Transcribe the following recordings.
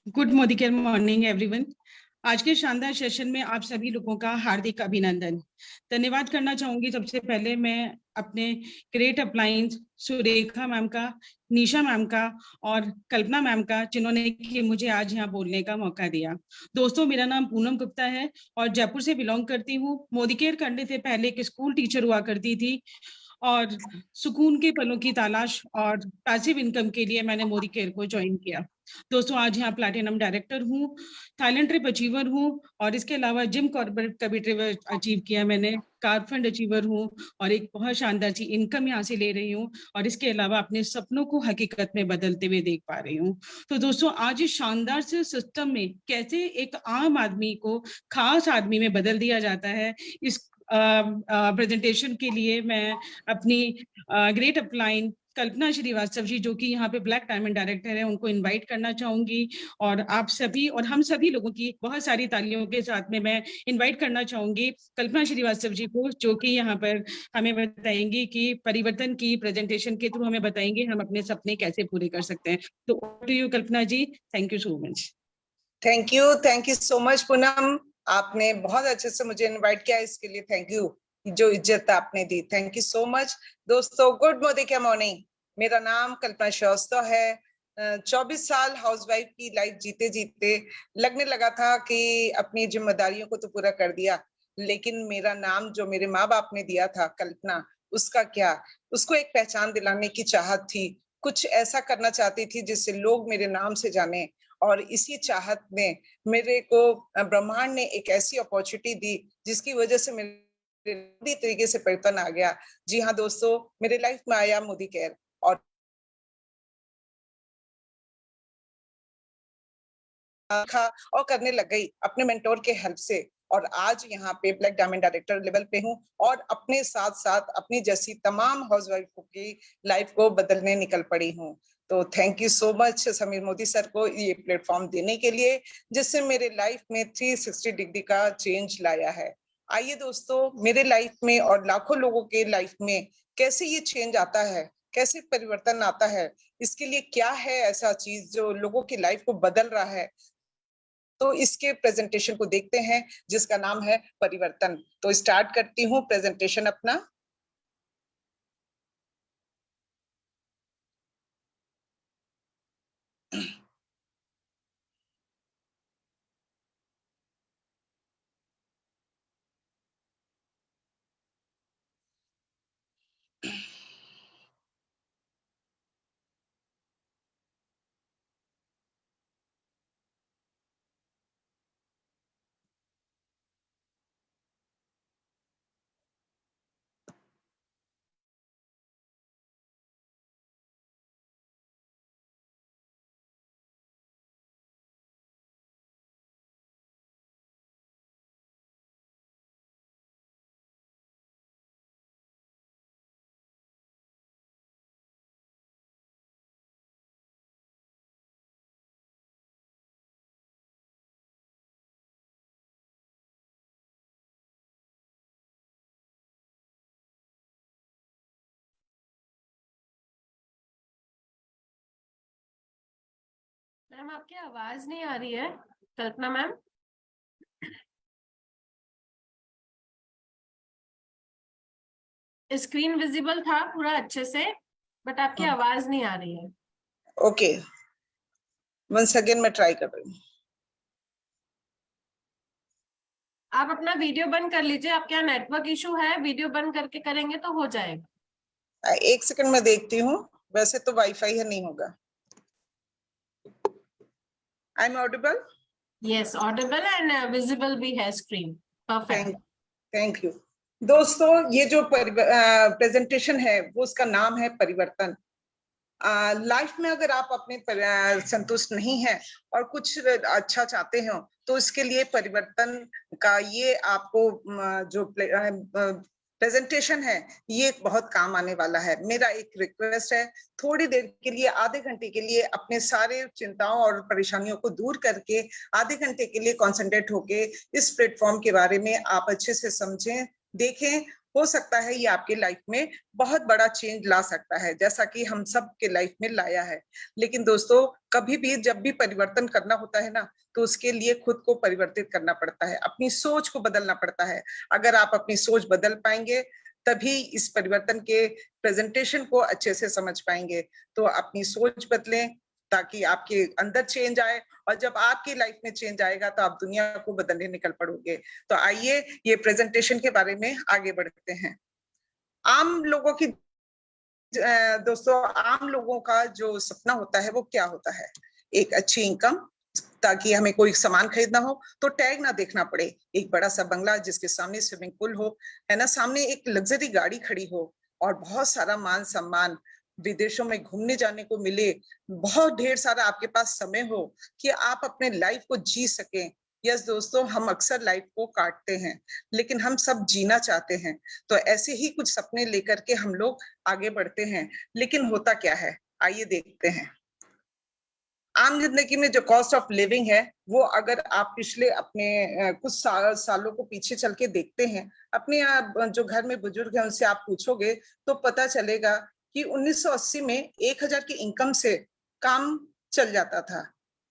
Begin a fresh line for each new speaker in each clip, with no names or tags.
Good morning everyone. आज के शानदार सेशन में आप सभी लोगों का हार्दिक अभिनंदन। धन्यवाद करना चाहूंगी। सबसे पहले मैं अपने ग्रेट अप्लायंस सुरेखा मैम का, निशा मैम का और कल्पना मैम का, जिन्होंने कि मुझे आज यहाँ बोलने का मौका दिया। दोस्तों, मेरा नाम पूनम गुप्ता है और जयपुर से बिलोंग करती हूँ। मोदी केयर करने से पहले एक स्कूल टीचर हुआ करती थी और सुकून के पलों की तलाश और पैसिव इनकम के लिए मैंने मोदी केयर को ज्वाइन किया। दोस्तों, आज यहाँ प्लैटिनम डायरेक्टर हूँ, थाईलैंड ट्रिप अचीवर हूँ और इसके अलावा जिम कॉर्पोरेट का भी ट्रिप अचीव किया मैंने। कार फंड अचीवर हूँ और एक बहुत शानदार सी इनकम यहाँ से ले रही हूँ और इसके अलावा अपने सपनों को हकीकत में बदलते हुए देख पा रही हूँ। तो दोस्तों, आज इस शानदार से सिस्टम में कैसे एक आम आदमी को खास आदमी में बदल दिया जाता है, इस प्रेजेंटेशन के लिए मैं अपनी ग्रेट अपलाइन कल्पना श्रीवास्तव जी, जो कि यहाँ पे ब्लैक डायमंड डायरेक्टर है, उनको इनवाइट करना चाहूंगी। और आप सभी और हम सभी लोगों की बहुत सारी तालियों के साथ में मैं इनवाइट करना चाहूंगी कल्पना श्रीवास्तव जी को, जो कि यहाँ पर हमें बताएंगी कि परिवर्तन की प्रेजेंटेशन के थ्रू हमें बताएंगे हम अपने सपने कैसे पूरे कर सकते हैं। तो to you Kalpana ji, thank you so much.
Thank you so much Poonam. आपने बहुत अच्छे से मुझे इनवाइट किया, इसके लिए थैंक यू। जो इज्जत आपने दी, थैंक यू सो मच। दोस्तों, गुड मॉर्निंग। मेरा नाम कल्पना श्रीवास्तव है। 24 साल हाउसवाइफ की लाइफ जीते जीते लगने लगा था कि अपनी जिम्मेदारियों को तो पूरा कर दिया, लेकिन मेरा नाम जो मेरे माँ बाप ने दिया था कल्पना, उसका क्या, उसको एक पहचान दिलाने की चाहत थी। कुछ ऐसा करना चाहती थी जिससे लोग मेरे नाम से जाने, और इसी चाहत में मेरे को ब्रह्मांड ने एक ऐसी अपॉर्चुनिटी दी जिसकी वजह से मेरे पूरी तरीके से परिवर्तन आ गया। जी हाँ दोस्तों, मेरे लाइफ में आया मोदी केयर और करने लग गई अपने मेंटोर के हेल्प से, और आज यहाँ पे ब्लैक डायमंड डायरेक्टर लेवल पे हूँ और अपने साथ साथ अपनी जैसी तमाम हाउसवाइफ की लाइफ को बदलने निकल पड़ी हूँ। तो thank you so much Sameer Modi sir को ये प्लेटफॉर्म देने के लिए, जिससे मेरे लाइफ में 360 डिग्री का चेंज लाया है। आइए दोस्तों, मेरे लाइफ में और लाखों लोगों के लाइफ में कैसे ये चेंज आता है, कैसे परिवर्तन आता है, इसके लिए क्या है ऐसा चीज जो लोगों की लाइफ को बदल रहा है, तो इसके प्रेजेंटेशन को देखते हैं जिसका नाम है परिवर्तन। तो स्टार्ट करती हूँ प्रेजेंटेशन अपना।
मैम, आपकी आवाज नहीं आ रही है। कल्पना मैम, स्क्रीन विजिबल था पूरा अच्छे से, बट आपकी आवाज नहीं आ रही है।
ओके, वंस अगेन मैं ट्राई कर रही हूँ।
आप अपना वीडियो बंद कर लीजिए, आपके यहाँ नेटवर्क इशू है, वीडियो बंद करके करेंगे तो हो जाएगा।
एक सेकंड में देखती हूँ, वैसे तो वाईफाई है, नहीं होगा। I am audible?
Yes, Audible and visible भी है स्क्रीन। Perfect,
thank you. दोस्तों, ये जो प्रेजेंटेशन है वो उसका नाम है परिवर्तन। लाइफ में अगर आप अपने संतुष्ट नहीं है और कुछ अच्छा चाहते हो, तो इसके लिए परिवर्तन का ये आपको जो प्रेजेंटेशन है ये बहुत काम आने वाला है। मेरा एक रिक्वेस्ट है, थोड़ी देर के लिए, आधे घंटे के लिए अपने सारे चिंताओं और परेशानियों को दूर करके आधे घंटे के लिए कंसंट्रेट होके इस प्लेटफॉर्म के बारे में आप अच्छे से समझें, देखें हो सकता है ये आपके लाइफ में बहुत बड़ा चेंज ला सकता है, जैसा कि हम सब के लाइफ में लाया है। लेकिन दोस्तों, कभी भी जब भी परिवर्तन करना होता है ना, तो उसके लिए खुद को परिवर्तित करना पड़ता है, अपनी सोच को बदलना पड़ता है। अगर आप अपनी सोच बदल पाएंगे, तभी इस परिवर्तन के प्रेजेंटेशन को अच्छे से समझ पाएंगे। तो अपनी सोच बदलें ताकि आपके अंदर चेंज आए, और जब आपकी लाइफ में चेंज आएगा तो आप दुनिया को बदलने निकल पड़ोगे। तो आइए ये प्रेजेंटेशन के बारे में आगे बढ़ते हैं। आम लोगों की दोस्तों, आम लोगों का जो सपना होता है वो क्या होता है? एक अच्छी इनकम, ताकि हमें कोई सामान खरीदना हो तो टैग ना देखना पड़े, एक बड़ा सा बंगला जिसके सामने स्विमिंग पूल हो, है ना, सामने एक लग्जरी गाड़ी खड़ी हो, और बहुत सारा मान सम्मान, विदेशों में घूमने जाने को मिले, बहुत ढेर सारा आपके पास समय हो कि आप अपने लाइफ को जी सकें। यस दोस्तों, हम अक्सर लाइफ को काटते हैं, लेकिन हम सब जीना चाहते हैं। तो ऐसे ही कुछ सपने लेकर के हम लोग आगे बढ़ते हैं। लेकिन होता क्या है, आइए देखते हैं। आम जिंदगी में जो कॉस्ट ऑफ लिविंग है, वो अगर आप पिछले अपने कुछ सालों को पीछे चल के देखते हैं, अपने जो घर में बुजुर्ग हैं उनसे आप पूछोगे तो पता चलेगा कि 1980 में 1000 की इनकम से काम चल जाता था।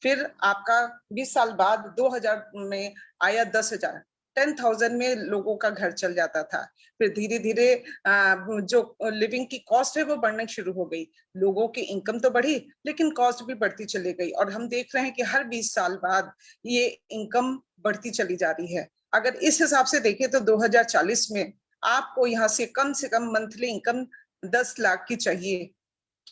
फिर आपका 20 साल बाद 2000 में आया 10,000, 10,000 में लोगों का घर चल जाता था। फिर धीरे धीरे जो लिविंग की कॉस्ट है वो बढ़ना शुरू हो गई। लोगों की इनकम तो बढ़ी, लेकिन कॉस्ट भी बढ़ती चली गई, और हम देख रहे हैं कि हर 20 साल बाद ये इनकम बढ़ती चली जा रही है। अगर इस हिसाब से देखें तो 2040 में आपको यहाँ से कम मंथली इनकम 10 लाख की चाहिए।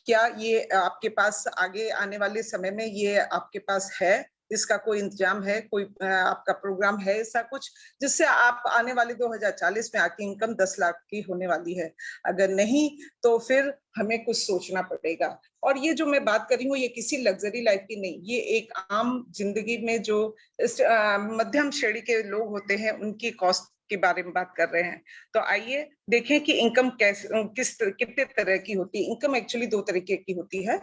क्या ये आपके पास आगे आने वाले समय में ये आपके पास है? इसका कोई इंतजाम है, कोई आपका प्रोग्राम है ऐसा कुछ, जिससे आप आने वाले 2040 में आपकी इनकम 10 लाख की होने वाली है? अगर नहीं, तो फिर हमें कुछ सोचना पड़ेगा। और ये जो मैं बात कर रही हूँ, ये किसी लग्जरी लाइफ की नहीं, ये एक आम जिंदगी में जो मध्यम श्रेणी के लोग होते हैं उनकी कॉस्ट के बारे में बात कर रहे हैं। तो आइए देखें कि इनकम कितने तरह की होती है। इनकम एक्चुअली 2 तरीके की होती है।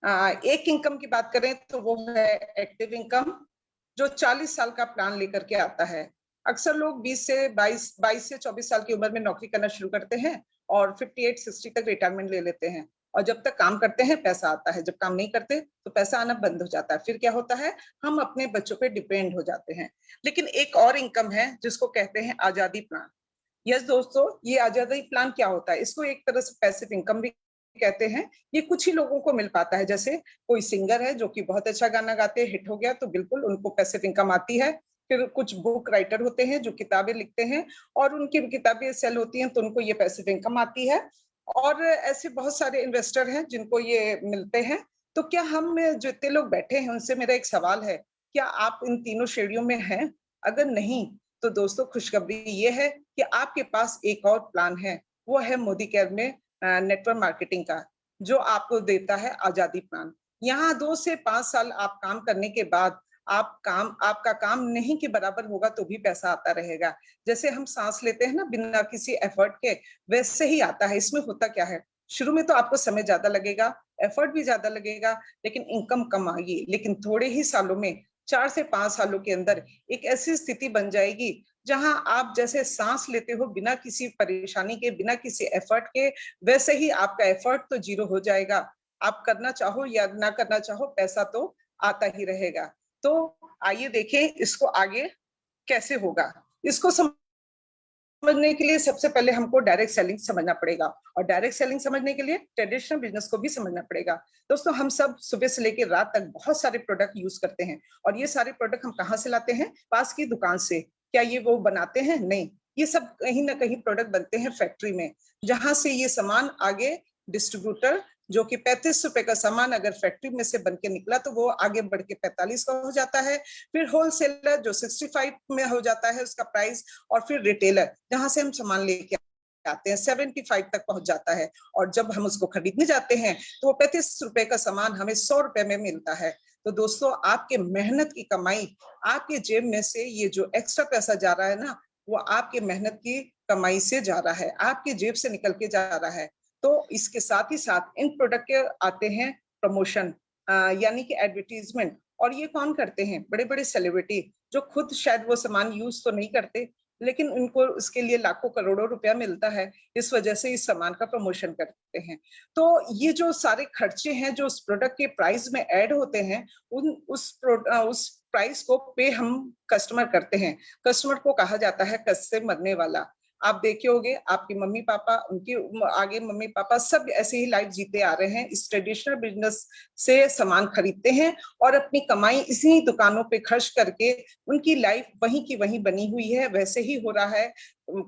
एक इनकम की बात करें तो वो है एक्टिव इनकम, जो 40 साल का प्लान लेकर के आता है। अक्सर लोग 22 से 24 साल की उम्र में नौकरी करना शुरू करते हैं और 58-60 तक रिटायरमेंट ले लेते हैं, और जब तक काम करते हैं पैसा आता है, जब काम नहीं करते तो पैसा आना बंद हो जाता है। फिर क्या होता है, हम अपने बच्चों पे डिपेंड हो जाते हैं। लेकिन एक और इनकम है जिसको कहते हैं आजादी प्लान। यस दोस्तों, ये आजादी प्लान क्या होता है? इसको एक तरह से पैसिव इनकम भी कहते हैं। ये कुछ ही लोगों को मिल पाता है। जैसे कोई सिंगर है जो कि बहुत अच्छा गाना गाते हैं, हिट हो गया, तो बिल्कुल उनको पैसिव इनकम आती है। फिर कुछ बुक राइटर होते हैं जो किताबें लिखते हैं और उनकी किताबें सेल होती हैं, तो उनको ये पैसिव इनकम आती है। और ऐसे बहुत सारे इन्वेस्टर हैं जिनको ये मिलते हैं। तो क्या हम जो इतने लोग बैठे हैं उनसे मेरा एक सवाल है, क्या आप इन तीनों श्रेणियों में हैं? अगर नहीं, तो दोस्तों खुशखबरी ये है कि आपके पास एक और प्लान है, वो है मोदी केयर में नेटवर्क मार्केटिंग का, जो आपको देता है आजादी प्लान। यहाँ 2 से 5 साल आप काम करने के बाद आपका काम नहीं के बराबर होगा तो भी पैसा आता रहेगा। जैसे हम सांस लेते हैं ना बिना किसी एफर्ट के, वैसे ही आता है। इसमें होता क्या है, शुरू में तो आपको समय ज्यादा लगेगा, एफर्ट भी ज्यादा लगेगा, लेकिन इनकम कम आएगी। लेकिन थोड़े ही सालों में, 4 से 5 सालों के अंदर एक ऐसी स्थिति बन जाएगी जहां आप जैसे सांस लेते हो बिना किसी परेशानी के, बिना किसी एफर्ट के, वैसे ही आपका एफर्ट तो जीरो हो जाएगा। आप करना चाहो या ना करना चाहो, पैसा तो आता ही रहेगा। तो आइए देखें इसको आगे कैसे होगा। इसको समझने के लिए सबसे पहले हमको डायरेक्ट सेलिंग समझना पड़ेगा, और डायरेक्ट सेलिंग समझने के लिए ट्रेडिशनल बिजनेस को भी समझना पड़ेगा। दोस्तों, हम सब सुबह से लेकर रात तक बहुत सारे प्रोडक्ट यूज करते हैं, और ये सारे प्रोडक्ट हम कहाँ से लाते हैं? पास की दुकान से। क्या ये वो बनाते हैं? नहीं, ये सब कहीं ना कहीं प्रोडक्ट बनते हैं फैक्ट्री में, जहां से ये सामान आगे डिस्ट्रीब्यूटर, जो कि 35 रुपए का सामान अगर फैक्ट्री में से बन के निकला तो वो आगे बढ़ के 45 का हो जाता है। फिर होलसेलर जो 65 में हो जाता है उसका प्राइस, और फिर रिटेलर जहां से हम सामान लेके आते हैं 75 तक पहुंच जाता है। और जब हम उसको खरीदने जाते हैं तो वो 35 रुपए का सामान हमें 100 रुपए में मिलता है। तो दोस्तों, आपके मेहनत की कमाई, आपके जेब में से ये जो एक्स्ट्रा पैसा जा रहा है ना, वो आपके मेहनत की कमाई से जा रहा है, आपके जेब से निकल के जा रहा है। तो इसके साथ ही साथ इन प्रोडक्ट के आते हैं प्रमोशन, यानी कि एडवर्टीजमेंट। और ये कौन करते हैं? बड़े बड़े सेलिब्रिटी, जो खुद शायद वो सामान यूज तो नहीं करते, लेकिन उनको इसके लिए लाखों करोड़ों रुपया मिलता है, इस वजह से इस सामान का प्रमोशन करते हैं। तो ये जो सारे खर्चे हैं जो उस प्रोडक्ट के प्राइस में ऐड होते हैं, उस प्राइस को पे हम कस्टमर करते हैं। कस्टमर को कहा जाता है कष्ट से मरने वाला। आप देखे होंगे आपके मम्मी पापा, उनके आगे मम्मी पापा सब ऐसे ही लाइफ जीते आ रहे हैं, इस ट्रेडिशनल बिजनेस से सामान खरीदते हैं और अपनी कमाई इसी दुकानों पे खर्च करके उनकी लाइफ वहीं की वहीं बनी हुई है, वैसे ही हो रहा है,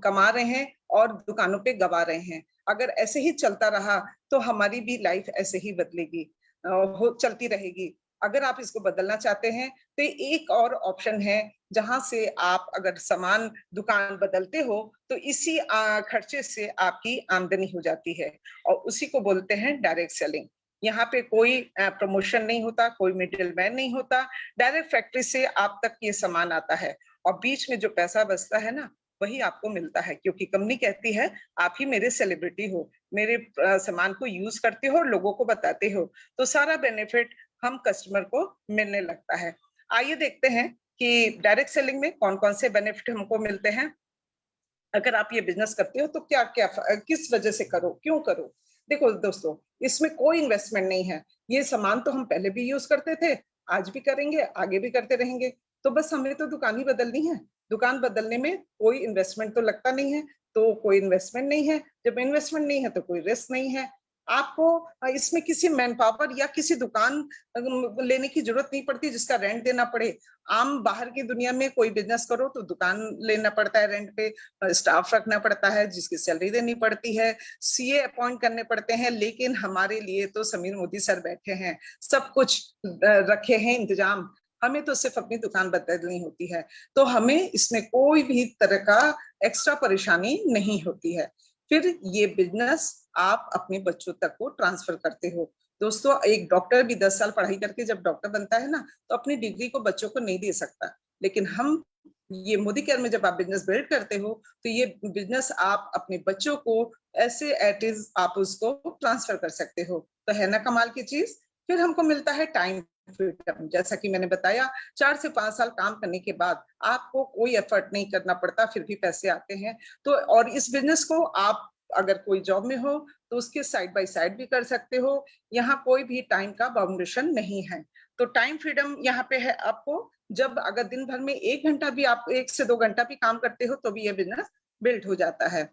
कमा रहे हैं और दुकानों पे गवा रहे हैं। अगर ऐसे ही चलता रहा तो हमारी भी लाइफ ऐसे ही बदलेगी, चलती रहेगी। अगर आप इसको बदलना चाहते हैं तो एक और ऑप्शन है, जहां से आप अगर सामान दुकान बदलते हो तो इसी खर्चे से आपकी आमदनी हो जाती है और उसी को बोलते हैं डायरेक्ट सेलिंग। यहाँ पे कोई प्रमोशन नहीं होता, कोई मिडिल मैन नहीं होता, डायरेक्ट फैक्ट्री से आप तक ये सामान आता है और बीच में जो पैसा बचता है ना, वही आपको मिलता है, क्योंकि कंपनी कहती है आप ही मेरे सेलिब्रिटी हो, मेरे सामान को यूज करते हो और लोगों को बताते हो, तो सारा बेनिफिट हम कस्टमर को मिलने लगता है। आइए देखते हैं कि डायरेक्ट सेलिंग में कौन कौन से बेनिफिट हमको मिलते हैं। अगर आप ये बिजनेस करते हो तो क्या क्या किस वजह से करो, क्यों करो। देखो दोस्तों, इसमें कोई इन्वेस्टमेंट नहीं है, ये सामान तो हम पहले भी यूज करते थे, आज भी करेंगे, आगे भी करते रहेंगे, तो बस हमें तो दुकान ही बदलनी है। दुकान बदलने में कोई इन्वेस्टमेंट तो लगता नहीं है, तो कोई इन्वेस्टमेंट नहीं है, जब इन्वेस्टमेंट नहीं है तो कोई रिस्क नहीं है। आपको इसमें किसी मैन पावर या किसी दुकान लेने की जरूरत नहीं पड़ती जिसका रेंट देना पड़े। आम बाहर की दुनिया में कोई बिजनेस करो तो दुकान लेना पड़ता है रेंट पे, स्टाफ रखना पड़ता है जिसकी सैलरी देनी पड़ती है, सीए अपॉइंट करने पड़ते हैं, लेकिन हमारे लिए तो समीर मोदी सर बैठे हैं, सब कुछ रखे हैं इंतजाम, हमें तो सिर्फ अपनी दुकान बदलनी होती है, तो हमें इसमें कोई भी तरह का एक्स्ट्रा परेशानी नहीं होती है। फिर ये बिजनेस आप अपने बच्चों तक को ट्रांसफर करते हो। दोस्तों, एक डॉक्टर भी 10 साल पढ़ाई करके जब डॉक्टर बनता है ना, तो अपनी डिग्री को बच्चों को नहीं दे सकता, लेकिन हम ये मोदी केयर में जब आप बिजनेस बिल्ड करते हो तो ये बिजनेस आप अपने बच्चों को ऐसे एट इज आप उसको ट्रांसफर कर सकते हो, तो है ना कमाल की चीज। फिर हमको मिलता है टाइम फ्रीडम, जैसा कि मैंने बताया 4 से 5 साल काम करने के बाद आपको कोई एफर्ट नहीं करना पड़ता, फिर भी पैसे आते हैं। तो और इस बिजनेस को आप अगर कोई जॉब में हो तो उसके साइड बाय साइड भी कर सकते हो, यहाँ कोई भी टाइम का बाउंडेशन नहीं है। तो टाइम फ्रीडम यहाँ पे है आपको, जब अगर दिन भर में 1 घंटा भी आप 1 से 2 घंटा भी काम करते हो तो भी ये बिजनेस बिल्ड हो जाता है।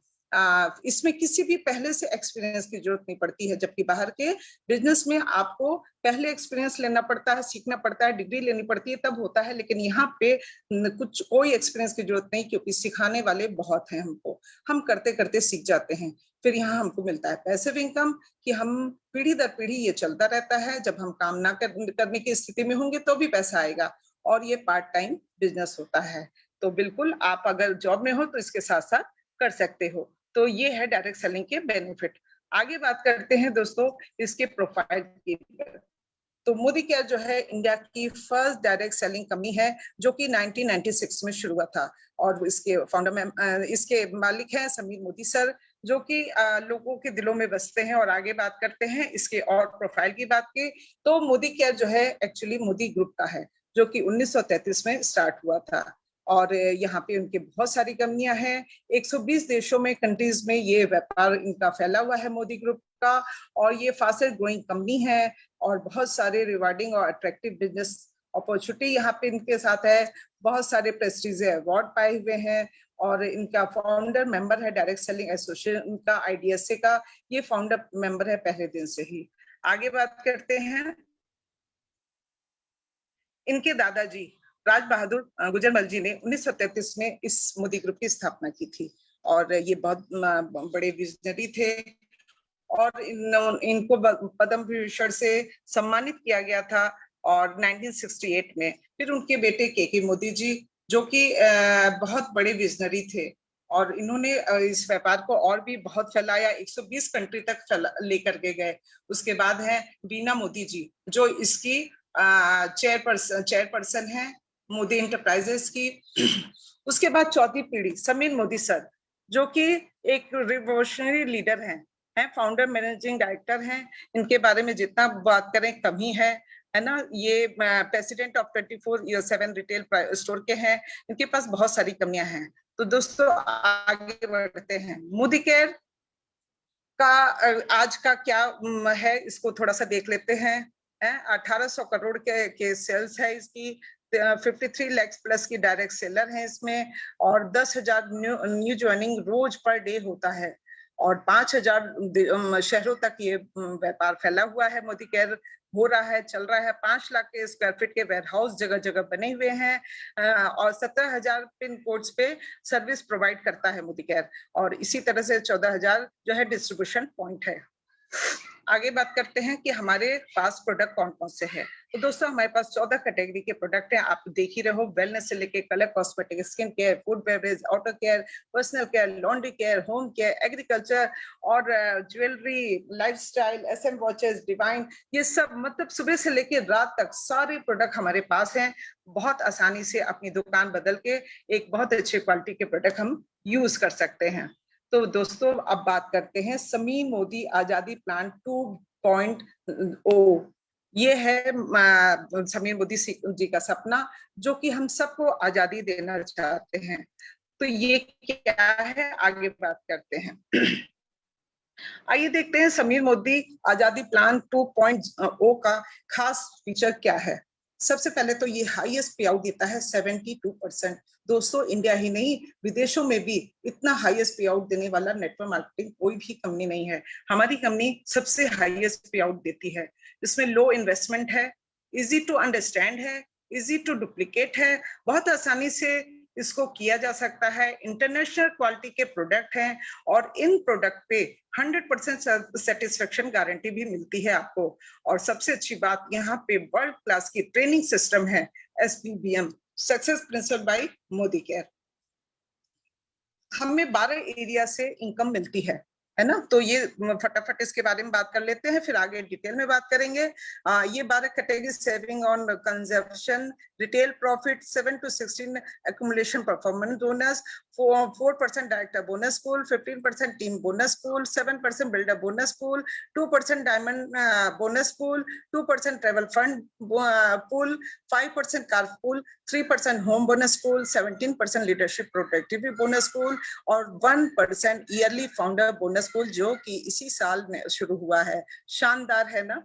इसमें किसी भी पहले से एक्सपीरियंस की जरूरत नहीं पड़ती है, जबकि बाहर के बिजनेस में आपको पहले एक्सपीरियंस लेना पड़ता है, सीखना पड़ता है, डिग्री लेनी पड़ती है, तब होता है, लेकिन यहाँ पे कुछ कोई एक्सपीरियंस की जरूरत नहीं, क्योंकि सिखाने वाले बहुत हैं हमको, हम करते करते सीख जाते हैं। फिर यहाँ हमको मिलता है पैसिव इनकम, कि हम पीढ़ी दर पीढ़ी ये चलता रहता है, जब हम काम ना करने की स्थिति में होंगे तो भी पैसा आएगा, और ये पार्ट टाइम बिजनेस होता है। तो बिल्कुल आप अगर जॉब में हो तो इसके साथ साथ कर सकते हो। तो ये है डायरेक्ट सेलिंग के बेनिफिट। आगे बात करते हैं दोस्तों इसके प्रोफाइल की। तो मोदी केयर जो है इंडिया की फर्स्ट डायरेक्ट सेलिंग कंपनी है, जो कि 1996 में शुरू हुआ था, और इसके फाउंडर में इसके मालिक हैं समीर मोदी सर, जो कि लोगों के दिलों में बसते हैं। और आगे बात करते हैं इसके और प्रोफाइल की बात की, तो मोदी केयर जो है एक्चुअली मोदी ग्रुप का है, जो कि 1933 में स्टार्ट हुआ था, और यहाँ पे उनके बहुत सारी कंपनियां हैं, 120 देशों में, कंट्रीज में ये व्यापार इनका फैला हुआ है मोदी ग्रुप का, और ये फास्टेस्ट ग्रोइंग कंपनी है, और बहुत सारे रिवार्डिंग और अट्रैक्टिव बिजनेस अपॉर्चुनिटी यहाँ पे इनके साथ है, बहुत सारे प्रेस्टीजियस अवार्ड पाए हुए हैं, और इनका फाउंडर मेंबर है डायरेक्ट सेलिंग एसोसिएशन का, आईडीएसए का, ये फाउंडर मेंबर है पहले दिन से ही। आगे बात करते हैं इनके दादाजी राज बहादुर गुजरमल जी ने 1933 में इस मोदी ग्रुप की स्थापना की थी, और ये बहुत बड़े विजनरी थे, और इनको पद्म विभूषण से सम्मानित किया गया था, और 1968 में फिर उनके बेटे के मोदी जी, जो कि बहुत बड़े विजनरी थे, और इन्होंने इस व्यापार को और भी बहुत फैलाया, 120 कंट्री तक लेकर के गए। उसके बाद है बीना मोदी जी, जो इसकी चेयरपर्सन है मोदी इंटरप्राइजेस की। उसके बाद चौथी पीढ़ी समीर मोदी सर, जो कि एक रिवोल्यूशनरी लीडर हैं, फाउंडर मैनेजिंग डायरेक्टर हैं, इनके बारे में जितना बात करें कम ही है ना। ये प्रेसिडेंट ऑफ 24/7 रिटेल स्टोर के हैं, इनके पास बहुत सारी कंपनियां हैं, तो दोस्तों आगे बढ़ते हैं। मोदी केयर का आज का क्या है, इसको थोड़ा सा देख लेते हैं। 1800 करोड़ के सेल्स है इसकी, 53 लाख प्लस की डायरेक्ट सेलर है इसमें, और 10,000 न्यू ज्वाइनिंग रोज पर डे होता है, और 5,000 शहरों तक ये व्यापार फैला हुआ है। मोदी केयर हो रहा है, चल रहा है। 5 लाख के स्क्वायर फीट के वेयर हाउस जगह जगह बने हुए हैं, और 17,000 पिन कोड्स पे सर्विस प्रोवाइड करता है मोदी केयर, और इसी तरह से 14,000 जो है डिस्ट्रीब्यूशन पॉइंट है। आगे बात करते हैं कि हमारे पास प्रोडक्ट कौन कौन से हैं। तो दोस्तों हमारे पास 14 कैटेगरी के प्रोडक्ट हैं, आप देख ही रहे हो। वेलनेस से लेके colour cosmetic, skin care, food beverage, auto care, personal care, laundry care, home care, agriculture और jewellery, lifestyle, SM watches, divine, ये सब मतलब सुबह से लेके रात तक सारे प्रोडक्ट हमारे पास हैं। बहुत आसानी से अपनी दुकान बदल के एक बहुत अच्छी क्वालिटी के प्रोडक्ट हम यूज कर सकते हैं। तो दोस्तों अब बात करते हैं समीर मोदी आजादी प्लान 2.0। ये है समीर मोदी जी का सपना, जो कि हम सबको आजादी देना चाहते हैं। तो ये क्या है, आगे बात करते हैं। आइए देखते हैं समीर मोदी आजादी प्लान 2.0 का खास फीचर क्या है। सबसे पहले तो ये हाईएस्ट पे आउट देता है 72%। दोस्तों इंडिया ही नहीं, विदेशों में भी इतना हाईएस्ट पे आउट देने वाला नेटवर्क मार्केटिंग कोई भी कंपनी नहीं है। हमारी कंपनी सबसे हाईएस्ट पे आउट देती है। इसमें लो इन्वेस्टमेंट है, इजी टू अंडरस्टैंड है, इजी टू डुप्लीकेट है, बहुत आसानी से इसको किया जा सकता है। इंटरनेशनल क्वालिटी के प्रोडक्ट हैं, और इन प्रोडक्ट पे 100% सेटिस्फेक्शन गारंटी भी मिलती है आपको। और सबसे अच्छी बात, यहाँ पे वर्ल्ड क्लास की ट्रेनिंग सिस्टम है, SPBM, success principal bye Modi care. हमें 12 एरिया से इनकम मिलती है ना। तो ये फटाफट इसके बारे में बात कर लेते हैं, फिर आगे डिटेल में बात करेंगे। ये 12 category: saving on consumption, retail profit, 7 to 16 accumulation performance bonus, 4% director bonus pool, 15% team bonus pool, 7% builder bonus pool, 2% diamond bonus pool, 2% travel fund pool, 5% car pool, 3% home bonus pool, 17% leadership productivity bonus pool, और 1% yearly founder bonus pool, जो कि इसी साल में शुरू हुआ है। शानदार है ना।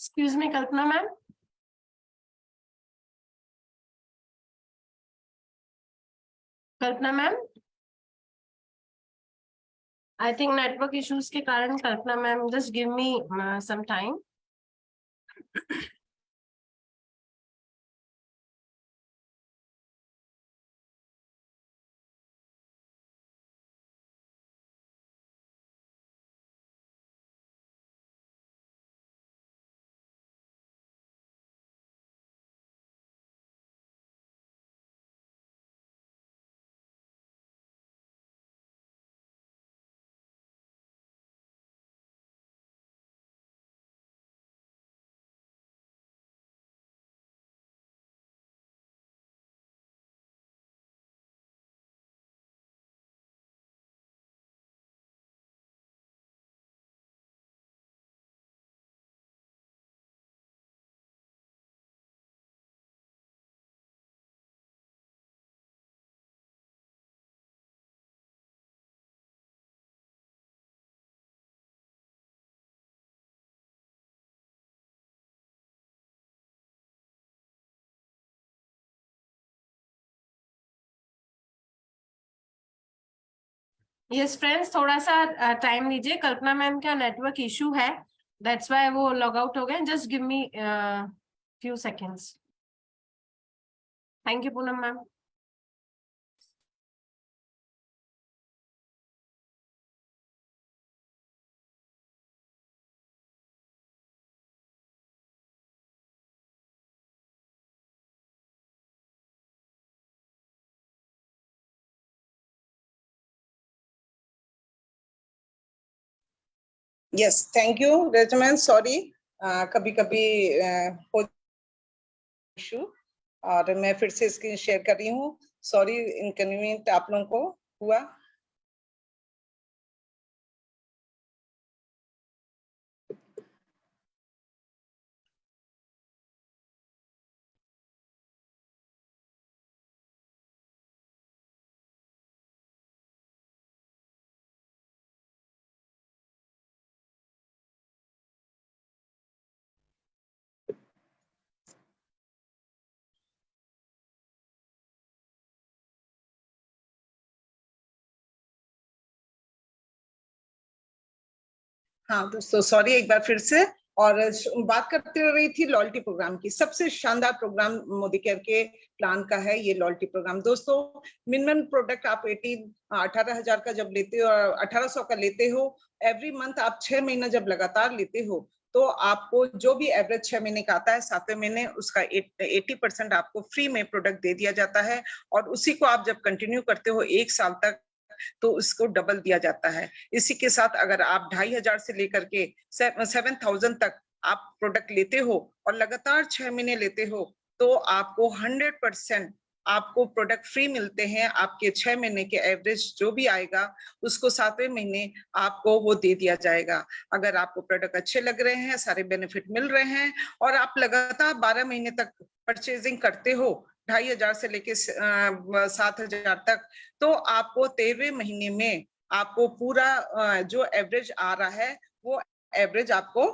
Excuse me Kalpana ma'am. Kalpana ma'am, I think network issues के कारण Kalpana ma'am, just give me some time. Yes friends, थोड़ा सा टाइम लीजिए। कल्पना मैम का नेटवर्क इशू है, दैट्स व्हाई वो लॉग आउट हो गए। Just give me few seconds. Thank you Poonam ma'am.
Yes, thank you रेजमैन। सॉरी, कभी कभी हो इशू, और मैं फिर से स्क्रीन शेयर कर रही हूँ। सॉरी, इनकन्वीनियंट आप लोगों को हुआ। हाँ दोस्तों, सॉरी एक बार फिर से। और बात करते रही थी लॉयल्टी प्रोग्राम की। सबसे शानदार प्रोग्राम मोदी केयर के प्लान का है ये लॉयल्टी प्रोग्राम। दोस्तों, मिनिमम प्रोडक्ट आप 18,000 का जब लेते हो और 1800 का लेते हो, एवरी मंथ आप 6 महीना जब लगातार लेते हो, तो आपको जो भी एवरेज 6 महीने का आता है, 7वें महीने उसका 80% आपको फ्री में प्रोडक्ट दे दिया जाता है। और उसी को आप जब कंटिन्यू करते हो 1 साल तक, तो उसको डबल दिया जाता है। इसी के साथ अगर आप 2500 से लेकर के 7000 तक आप प्रोडक्ट लेते हो और लगातार 6 महीने लेते हो, तो आपको 100% आपको प्रोडक्ट फ्री मिलते हैं। आपके 6 महीने के एवरेज जो भी आएगा, उसको 7वें महीने आपको वो दे दिया जाएगा। अगर आपको प्रोडक्ट अच्छे लग रहे हैं, सारे बेनिफिट मिल रहे हैं, और आप लगातार 12 महीने तक परचेजिंग करते हो, 2500 से लेके 7000 तक, तो आपको 13वें महीने में आपको पूरा जो एवरेज आ रहा है, वो एवरेज आपको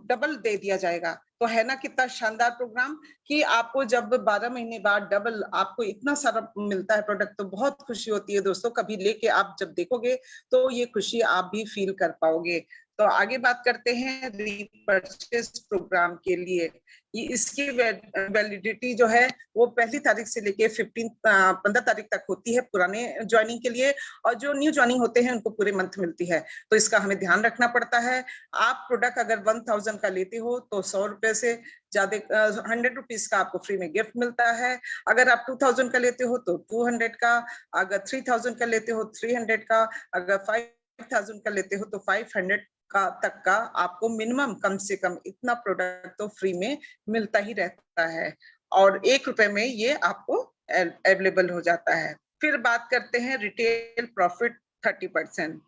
डबल दे दिया जाएगा। तो है ना कितना शानदार प्रोग्राम, कि आपको जब 12 महीने बाद डबल आपको इतना सारा मिलता है प्रोडक्ट, तो बहुत खुशी होती है दोस्तों। कभी लेके आप जब देखोगे तो ये खुशी आप भी फील कर पाओगे। तो आगे बात करते हैं रीपरचेज प्रोग्राम के लिए। इसकी वैलिडिटी जो है वो 1 तारीख से लेके 15 तारीख तक होती है पुराने ज्वाइनिंग के लिए, और जो न्यू ज्वाइनिंग होते हैं उनको पूरे मंथ मिलती है। तो इसका हमें ध्यान रखना पड़ता है। आप प्रोडक्ट अगर 1000 का लेते हो तो 100 रुपए से ज्यादा 100 रुपीज का आपको फ्री में गिफ्ट मिलता है। अगर आप 2000 का लेते हो तो 200 का, अगर 3000 का लेते हो 300 का, अगर 5000 का लेते हो तो 500 का तक का आपको मिनिमम कम से कम इतना प्रोडक्ट तो फ्री में मिलता ही रहता है। और 1 रुपए में ये आपको अवेलेबल हो जाता है। फिर बात करते हैं रिटेल प्रॉफिट 30%।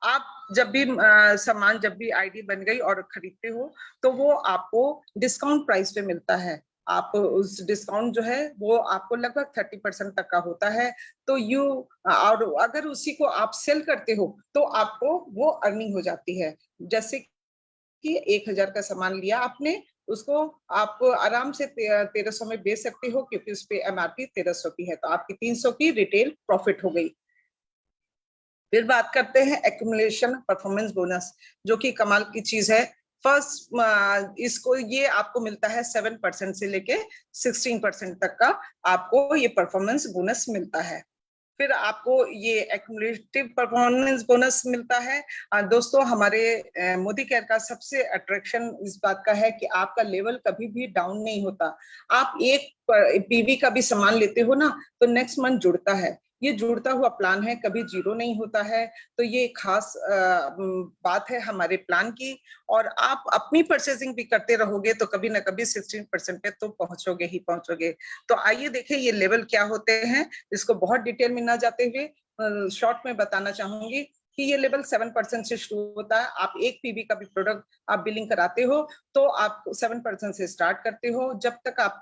आप जब भी सामान जब भी आईडी बन गई और खरीदते हो, तो वो आपको डिस्काउंट प्राइस पे मिलता है। आप उस डिस्काउंट जो है वो आपको लगभग 30% तक का होता है। तो और अगर उसी को आप सेल करते हो तो आपको वो अर्निंग हो जाती है। जैसे कि 1000 का सामान लिया आपने, उसको आप आराम से 1300 में बेच सकते हो, क्योंकि उस पे एमआरपी 1300 की है, तो आपकी 300 की रिटेल प्रॉफिट हो गई। फिर बात करते हैं एक्यूमुलेशन परफॉर्मेंस बोनस, जो कि कमाल की चीज है। फर्स्ट इसको ये आपको मिलता है 7% से लेके 16% तक का आपको ये परफॉर्मेंस बोनस मिलता है। फिर आपको ये एक्यूमुलेटिव परफॉर्मेंस बोनस मिलता है। दोस्तों, हमारे मोदी केयर का सबसे अट्रैक्शन इस बात का है कि आपका लेवल कभी भी डाउन नहीं होता। आप एक पीवी का भी सामान लेते हो ना, तो नेक्स्ट मंथ जुड़ता है। ये जुड़ता हुआ प्लान है, कभी जीरो नहीं होता है। तो ये खास बात है हमारे प्लान की। और आप अपनी परचेजिंग भी करते रहोगे तो कभी ना कभी 16% पे तो पहुंचोगे ही पहुंचोगे। तो आइए देखें ये लेवल क्या होते हैं। इसको बहुत डिटेल में ना जाते हुए शॉर्ट में बताना चाहूंगी कि ये लेवल 7% से शुरू होता है। आप एक पीवी का भी प्रोडक्ट आप बिलिंग कराते हो तो आप 7% से स्टार्ट करते हो। जब तक आप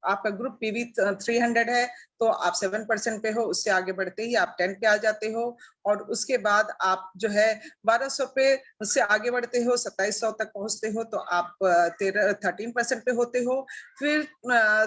आपका ग्रुप पीवी 300 है तो आप 7% पे हो। उससे आगे बढ़ते ही आप 10 पे आ जाते हो, और उसके बाद आप जो है 1200 पे उससे आगे बढ़ते हो, 2700 तक पहुंचते हो तो आप 13% पे होते हो। फिर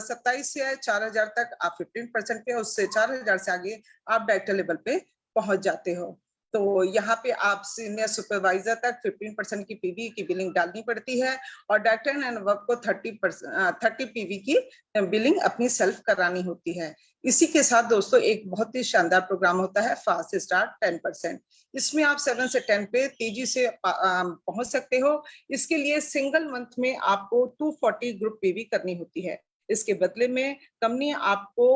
27 से 4000 तक आप 15% पे, उससे 4000 से आगे आप डायरेक्टर लेवल पे पहुंच जाते हो। तो यहाँ पे आप सीनियर सुपरवाइजर तक 15% की पीवी की बिलिंग डालनी पड़ती है, और डायरेक्टर एंड वर्क को 30 पीवी की बिलिंग अपनी सेल्फ करानी होती है। इसी के साथ दोस्तों एक बहुत ही शानदार प्रोग्राम होता है फास्ट स्टार्ट 10%। इसमें आप 7 से 10 पे तेजी से पहुंच सकते हो। इसके लिए सिंगल मंथ में आपको 240 ग्रुप पीवी करनी होती है। इसके बदले में कंपनी आपको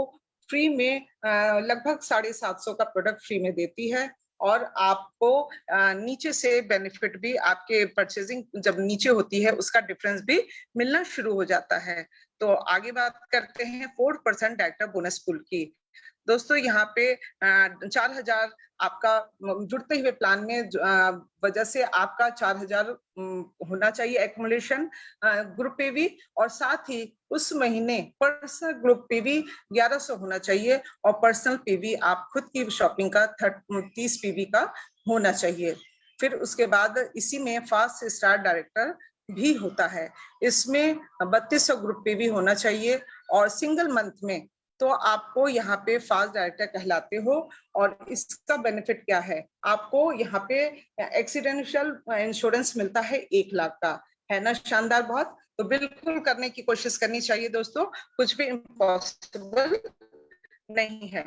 फ्री में लगभग 750 का प्रोडक्ट फ्री में देती है। और आपको नीचे से बेनिफिट भी, आपके परचेजिंग जब नीचे होती है उसका डिफरेंस भी मिलना शुरू हो जाता है। तो आगे बात करते हैं 4% डायरेक्टर बोनस पूल की। दोस्तों यहाँ पे 4000 आपका जुड़ते हुए प्लान में वजह से आपका 4000 होना चाहिए एक्युमुलेशन ग्रुप पे भी, और साथ ही उस महीने पर्सनल ग्रुप पे भी 1100 होना चाहिए, और पर्सनल पे भी आप खुद की शॉपिंग का 30 पीवी का होना चाहिए। फिर उसके बाद इसी में फास्ट स्टार डायरेक्टर भी होता है, इसमें 3200 ग्रुप पे भी होना चाहिए, और सिंगल मंथ में तो आपको यहाँ पे फास्ट डायरेक्टर कहलाते हो। और इसका बेनिफिट क्या है, आपको यहाँ पे एक्सीडेंशियल इंश्योरेंस मिलता है 1 लाख का, है ना शानदार बहुत। तो बिल्कुल करने की कोशिश करनी चाहिए दोस्तों, कुछ भी इम्पॉसिबल नहीं है।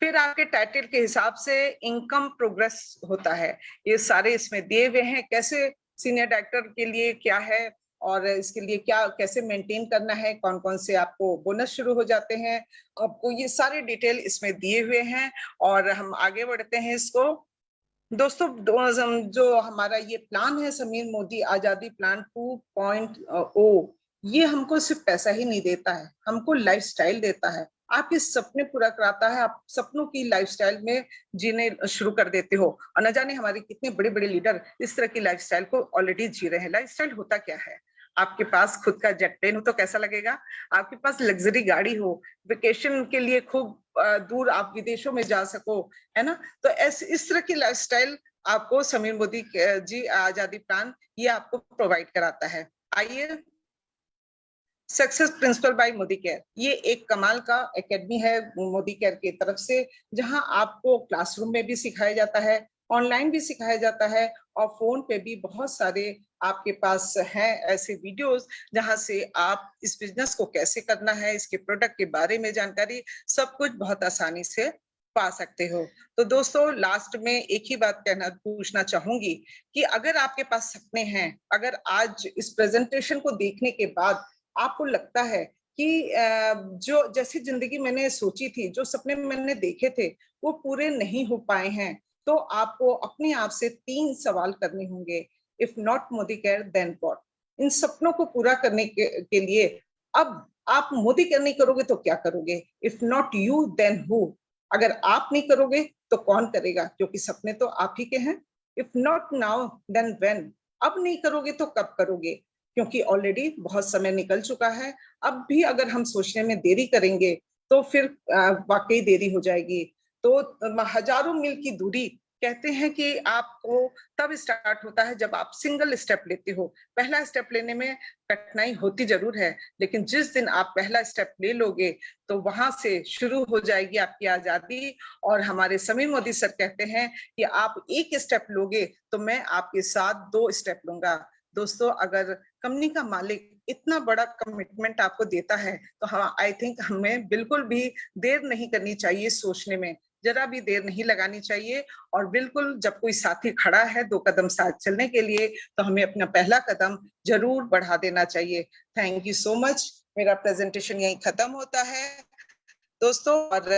फिर आपके टाइटल के हिसाब से इनकम प्रोग्रेस होता है, ये सारे इसमें दिए हुए हैं, कैसे सीनियर डायरेक्टर के लिए क्या है और इसके लिए क्या कैसे मेंटेन करना है, कौन कौन से आपको बोनस शुरू हो जाते हैं, आपको ये सारे डिटेल इसमें दिए हुए हैं। और हम आगे बढ़ते हैं इसको। दोस्तों जो हमारा ये प्लान है समीर मोदी आजादी प्लान 2.0, ये हमको सिर्फ पैसा ही नहीं देता है, हमको लाइफस्टाइल देता है, आपके सपने पूरा कराता है, आप सपनों की लाइफस्टाइल में जीने शुरू कर देते हो। और न जाने हमारे कितने बड़े बड़े लीडर इस तरह की लाइफस्टाइल को ऑलरेडी जी रहे हैं। लाइफस्टाइल होता क्या है, आपके पास खुद का जेट प्लेन हो तो कैसा लगेगा, आपके पास लग्जरी गाड़ी हो, वेकेशन के लिए खूब दूर आप विदेशों में जा सको, है ना। तो ऐसे इस तरह की लाइफस्टाइल आपको समीर मोदी जी आजादी प्लान ये आपको प्रोवाइड कराता है। आइए, success principal bye Modi care, ये एक कमाल का एकेडमी है मोदी केयर की तरफ से, जहां आपको क्लासरूम में भी सिखाया जाता है, ऑनलाइन भी सिखाया जाता है, और फोन पे भी बहुत सारे आपके पास हैं ऐसे वीडियोस जहां से आप इस बिजनेस को कैसे करना है, इसके प्रोडक्ट के बारे में जानकारी सब कुछ बहुत आसानी से पा सकते हो। तो दोस्तों लास्ट में एक ही बात पूछना चाहूंगी कि अगर आपके पास सपने हैं, अगर आज इस प्रेजेंटेशन को देखने के बाद आपको लगता है कि जो जैसी जिंदगी मैंने सोची थी, जो सपने मैंने देखे थे वो पूरे नहीं हो पाए हैं, तो आपको अपने आप से 3 सवाल करने होंगे। If not Modicare then what. इन सपनों को पूरा करने के लिए अब आप मोदी केयर नहीं करोगे तो क्या करोगे, if not you then who. अगर आप नहीं करोगे तो कौन करेगा, क्योंकि सपने तो आप ही के हैं। If not now then when, अब नहीं करोगे तो कब करोगे, क्योंकि ऑलरेडी बहुत समय निकल चुका है। अब भी अगर हम सोचने में देरी करेंगे तो फिर वाकई देरी हो जाएगी। तो हजारों मील की दूरी कहते हैं कि आपको तब स्टार्ट होता है जब आप सिंगल स्टेप लेते हो। पहला स्टेप लेने में कठिनाई होती जरूर है, लेकिन जिस दिन आप पहला स्टेप ले लोगे तो वहां से शुरू हो जाएगी आपकी आजादी। और हमारे समीर मोदी सर कहते हैं कि आप एक स्टेप लोगे तो मैं आपके साथ 2 स्टेप लूंगा। दोस्तों अगर कंपनी का मालिक इतना बड़ा कमिटमेंट आपको देता है तो हाँ, आई थिंक हमें बिल्कुल भी देर नहीं करनी चाहिए, सोचने में जरा भी देर नहीं लगानी चाहिए। और बिल्कुल जब कोई साथी खड़ा है 2 कदम साथ चलने के लिए तो हमें अपना पहला कदम जरूर बढ़ा देना चाहिए। Thank you so much. मेरा प्रेजेंटेशन यहीं खत्म होता है दोस्तों। और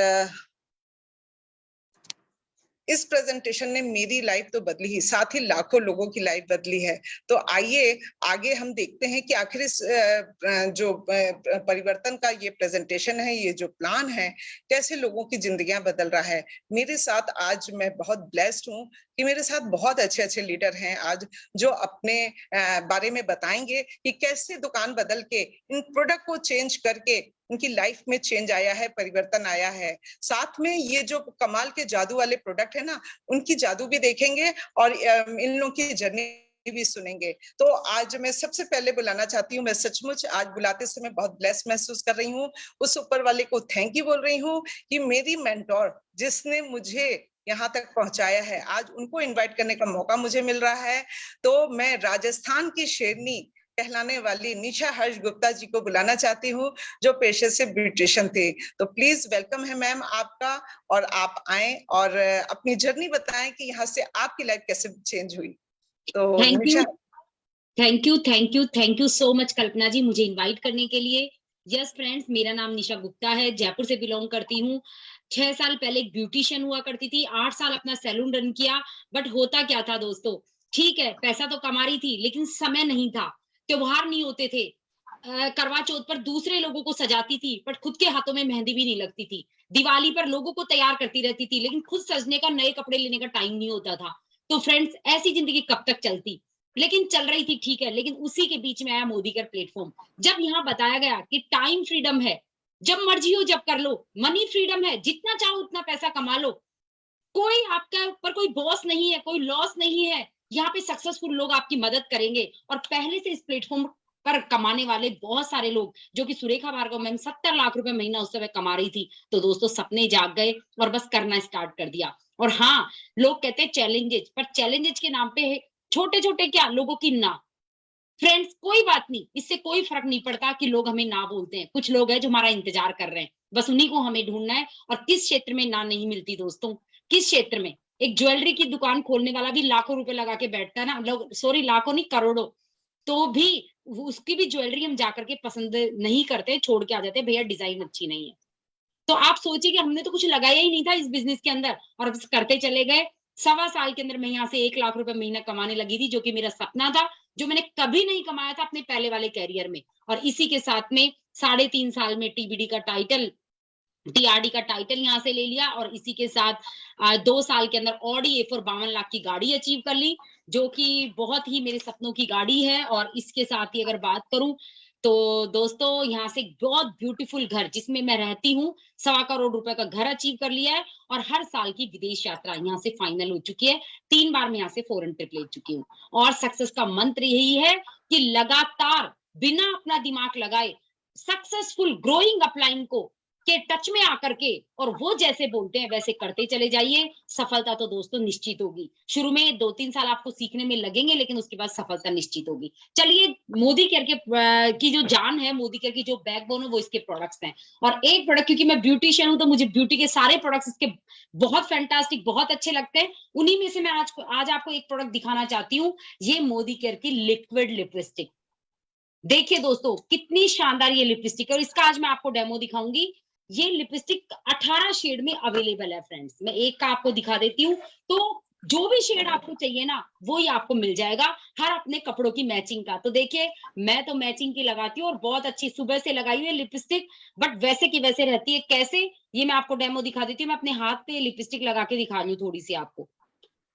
इस प्रेजेंटेशन ने मेरी लाइफ तो बदली ही, साथ ही लाखों लोगों की लाइफ बदली है। तो आइए आगे हम देखते हैं कि आखिर इस जो परिवर्तन का ये प्रेजेंटेशन है, ये जो प्लान है, कैसे लोगों की जिंदगियां बदल रहा है। मेरे साथ आज मैं बहुत ब्लेस्ड हूँ कि मेरे साथ बहुत अच्छे अच्छे लीडर हैं आज, जो अपने बारे में बताएंगे कि कैसे दुकान बदल के इन प्रोडक्ट को चेंज करके उनकी लाइफ में चेंज आया है, परिवर्तन आया है। साथ में ये जो कमाल के जादू वाले प्रोडक्ट है ना, उनकी जादू भी देखेंगे और इन लोगों की जर्नी भी सुनेंगे। तो आज मैं सबसे पहले बुलाना चाहती हूँ, मैं सचमुच आज बुलाते समय बहुत ब्लेस महसूस कर रही हूँ, उस ऊपर वाले को थैंक यू बोल रही हूँ कि मेरी मेंटोर जिसने मुझे यहाँ तक पहुंचाया है, आज उनको इनवाइट करने का मौका मुझे मिल रहा है। तो मैं राजस्थान की शेरनी कहलाने वाली निशा हर्ष गुप्ता जी को बुलाना चाहती हूँ, जो पेशे से ब्यूटिशियन थे। तो प्लीज वेलकम है मैम आपका, और आप आए और अपनी जर्नी बताएं कि यहाँ से आपकी लाइफ कैसे चेंज हुई। तो
thank you so much Kalpana ji, मुझे इनवाइट करने के लिए। यस फ्रेंड्स, मेरा नाम निशा गुप्ता है, जयपुर से बिलोंग करती हूँ। 6 साल पहले एक ब्यूटिशियन हुआ करती थी, 8 साल अपना सैलून रन किया। बट होता क्या था दोस्तों, ठीक है पैसा तो कमा रही थी लेकिन समय नहीं था, त्योहार नहीं होते थे। करवा चौथ पर दूसरे लोगों को सजाती थी बट खुद के हाथों में मेहंदी भी नहीं लगती थी। दिवाली पर लोगों को तैयार करती रहती थी लेकिन खुद सजने का, नए कपड़े लेने का टाइम नहीं होता था। तो फ्रेंड्स, ऐसी जिंदगी कब तक चलती, लेकिन चल रही थी, ठीक है। लेकिन उसी के बीच में आया मोदी का प्लेटफॉर्म, जब यहाँ बताया गया कि टाइम फ्रीडम है, जब मर्जी हो जब कर लो, मनी फ्रीडम है, जितना चाहो उतना पैसा कमा लो, कोई आपका ऊपर कोई बॉस नहीं है, कोई लॉस नहीं है। यहाँ पे सक्सेसफुल लोग आपकी मदद करेंगे और पहले से इस प्लेटफॉर्म पर कमाने वाले बहुत सारे लोग, जो कि सुरेखा भार्गव मैम 70 लाख रुपए महीना उस समय कमा रही थी। तो दोस्तों सपने जाग गए और बस करना स्टार्ट कर दिया। और हाँ, लोग कहते हैं चैलेंजेस, पर चैलेंजेस के नाम पे छोटे छोटे क्या लोगों की ना, फ्रेंड्स कोई बात नहीं, इससे कोई फर्क नहीं पड़ता कि लोग हमें ना बोलते हैं। कुछ लोग हैं जो हमारा इंतजार कर रहे हैं, बस उन्हीं को हमें ढूंढना है। और किस क्षेत्र में ना नहीं मिलती दोस्तों, किस क्षेत्र में। एक ज्वेलरी की दुकान खोलने वाला भी लाखों रुपए लगा के बैठता है ना, लोग सॉरी लाखों नहीं करोड़ों, तो भी उसकी भी ज्वेलरी हम जाकर के पसंद नहीं करते, छोड़ के आ जाते हैं, भैया डिजाइन अच्छी नहीं है। तो आप सोचिए कि हमने तो कुछ लगाया ही नहीं था इस बिजनेस के अंदर और बस करते चले गए। 1.25 साल के अंदर मैं यहाँ से 1 लाख रुपए महीना कमाने लगी थी, जो कि मेरा सपना था, जो मैंने कभी नहीं कमाया था अपने पहले वाले कैरियर में। और इसी के साथ में 3.5 साल में टीबीडी का टाइटल, टीआरडी का टाइटल यहाँ से ले लिया। और इसी के साथ 2 साल के अंदर ऑडी A4 52 लाख की गाड़ी अचीव कर ली, जो कि बहुत ही मेरे सपनों की गाड़ी है। और इसके साथ ही अगर बात करूं तो दोस्तों, यहाँ से बहुत ब्यूटीफुल घर जिसमें मैं रहती हूँ, 1.25 करोड़ रुपए का घर अचीव कर लिया है। और हर साल की विदेश यात्रा यहाँ से फाइनल हो चुकी है। 3 बार मैं यहाँ से फॉरेन ट्रिप ले चुकी हूँ। और सक्सेस का मंत्र यही है कि लगातार बिना अपना दिमाग लगाए सक्सेसफुल ग्रोइंग अपलाइन को के टच में आकर के, और वो जैसे बोलते हैं वैसे करते चले जाइए। सफलता तो दोस्तों निश्चित होगी। शुरू में 2-3 साल आपको सीखने में लगेंगे, लेकिन उसके बाद सफलता निश्चित होगी। चलिए, मोदी केयर के की जो जान है, मोदी केयर की जो बैकबोन है, वो इसके प्रोडक्ट्स हैं। और एक प्रोडक्ट, क्योंकि मैं ब्यूटिशियन हूं तो मुझे ब्यूटी के सारे प्रोडक्ट्स इसके बहुत फैंटास्टिक, बहुत अच्छे लगते हैं। उन्हीं में से मैं आज आपको एक प्रोडक्ट दिखाना चाहती हूँ। ये मोदी केयर की लिक्विड लिपस्टिक। देखिए दोस्तों, कितनी शानदार ये लिपस्टिक है और इसका आज मैं आपको डेमो दिखाऊंगी। ये लिपस्टिक 18 शेड में अवेलेबल है फ्रेंड्स। मैं एक का आपको दिखा देती हूँ, तो जो भी शेड आपको चाहिए ना, वो ही आपको मिल जाएगा, हर अपने कपड़ों की मैचिंग का। तो देखिए, मैं तो मैचिंग की लगाती हूँ और बहुत अच्छी सुबह से लगाई हुई है लिपस्टिक, बट वैसे की वैसे रहती है। कैसे, ये मैं आपको डेमो दिखा देती हूँ। मैं अपने हाथ पे लिपस्टिक लगा के दिखा रही हूँ थोड़ी सी आपको,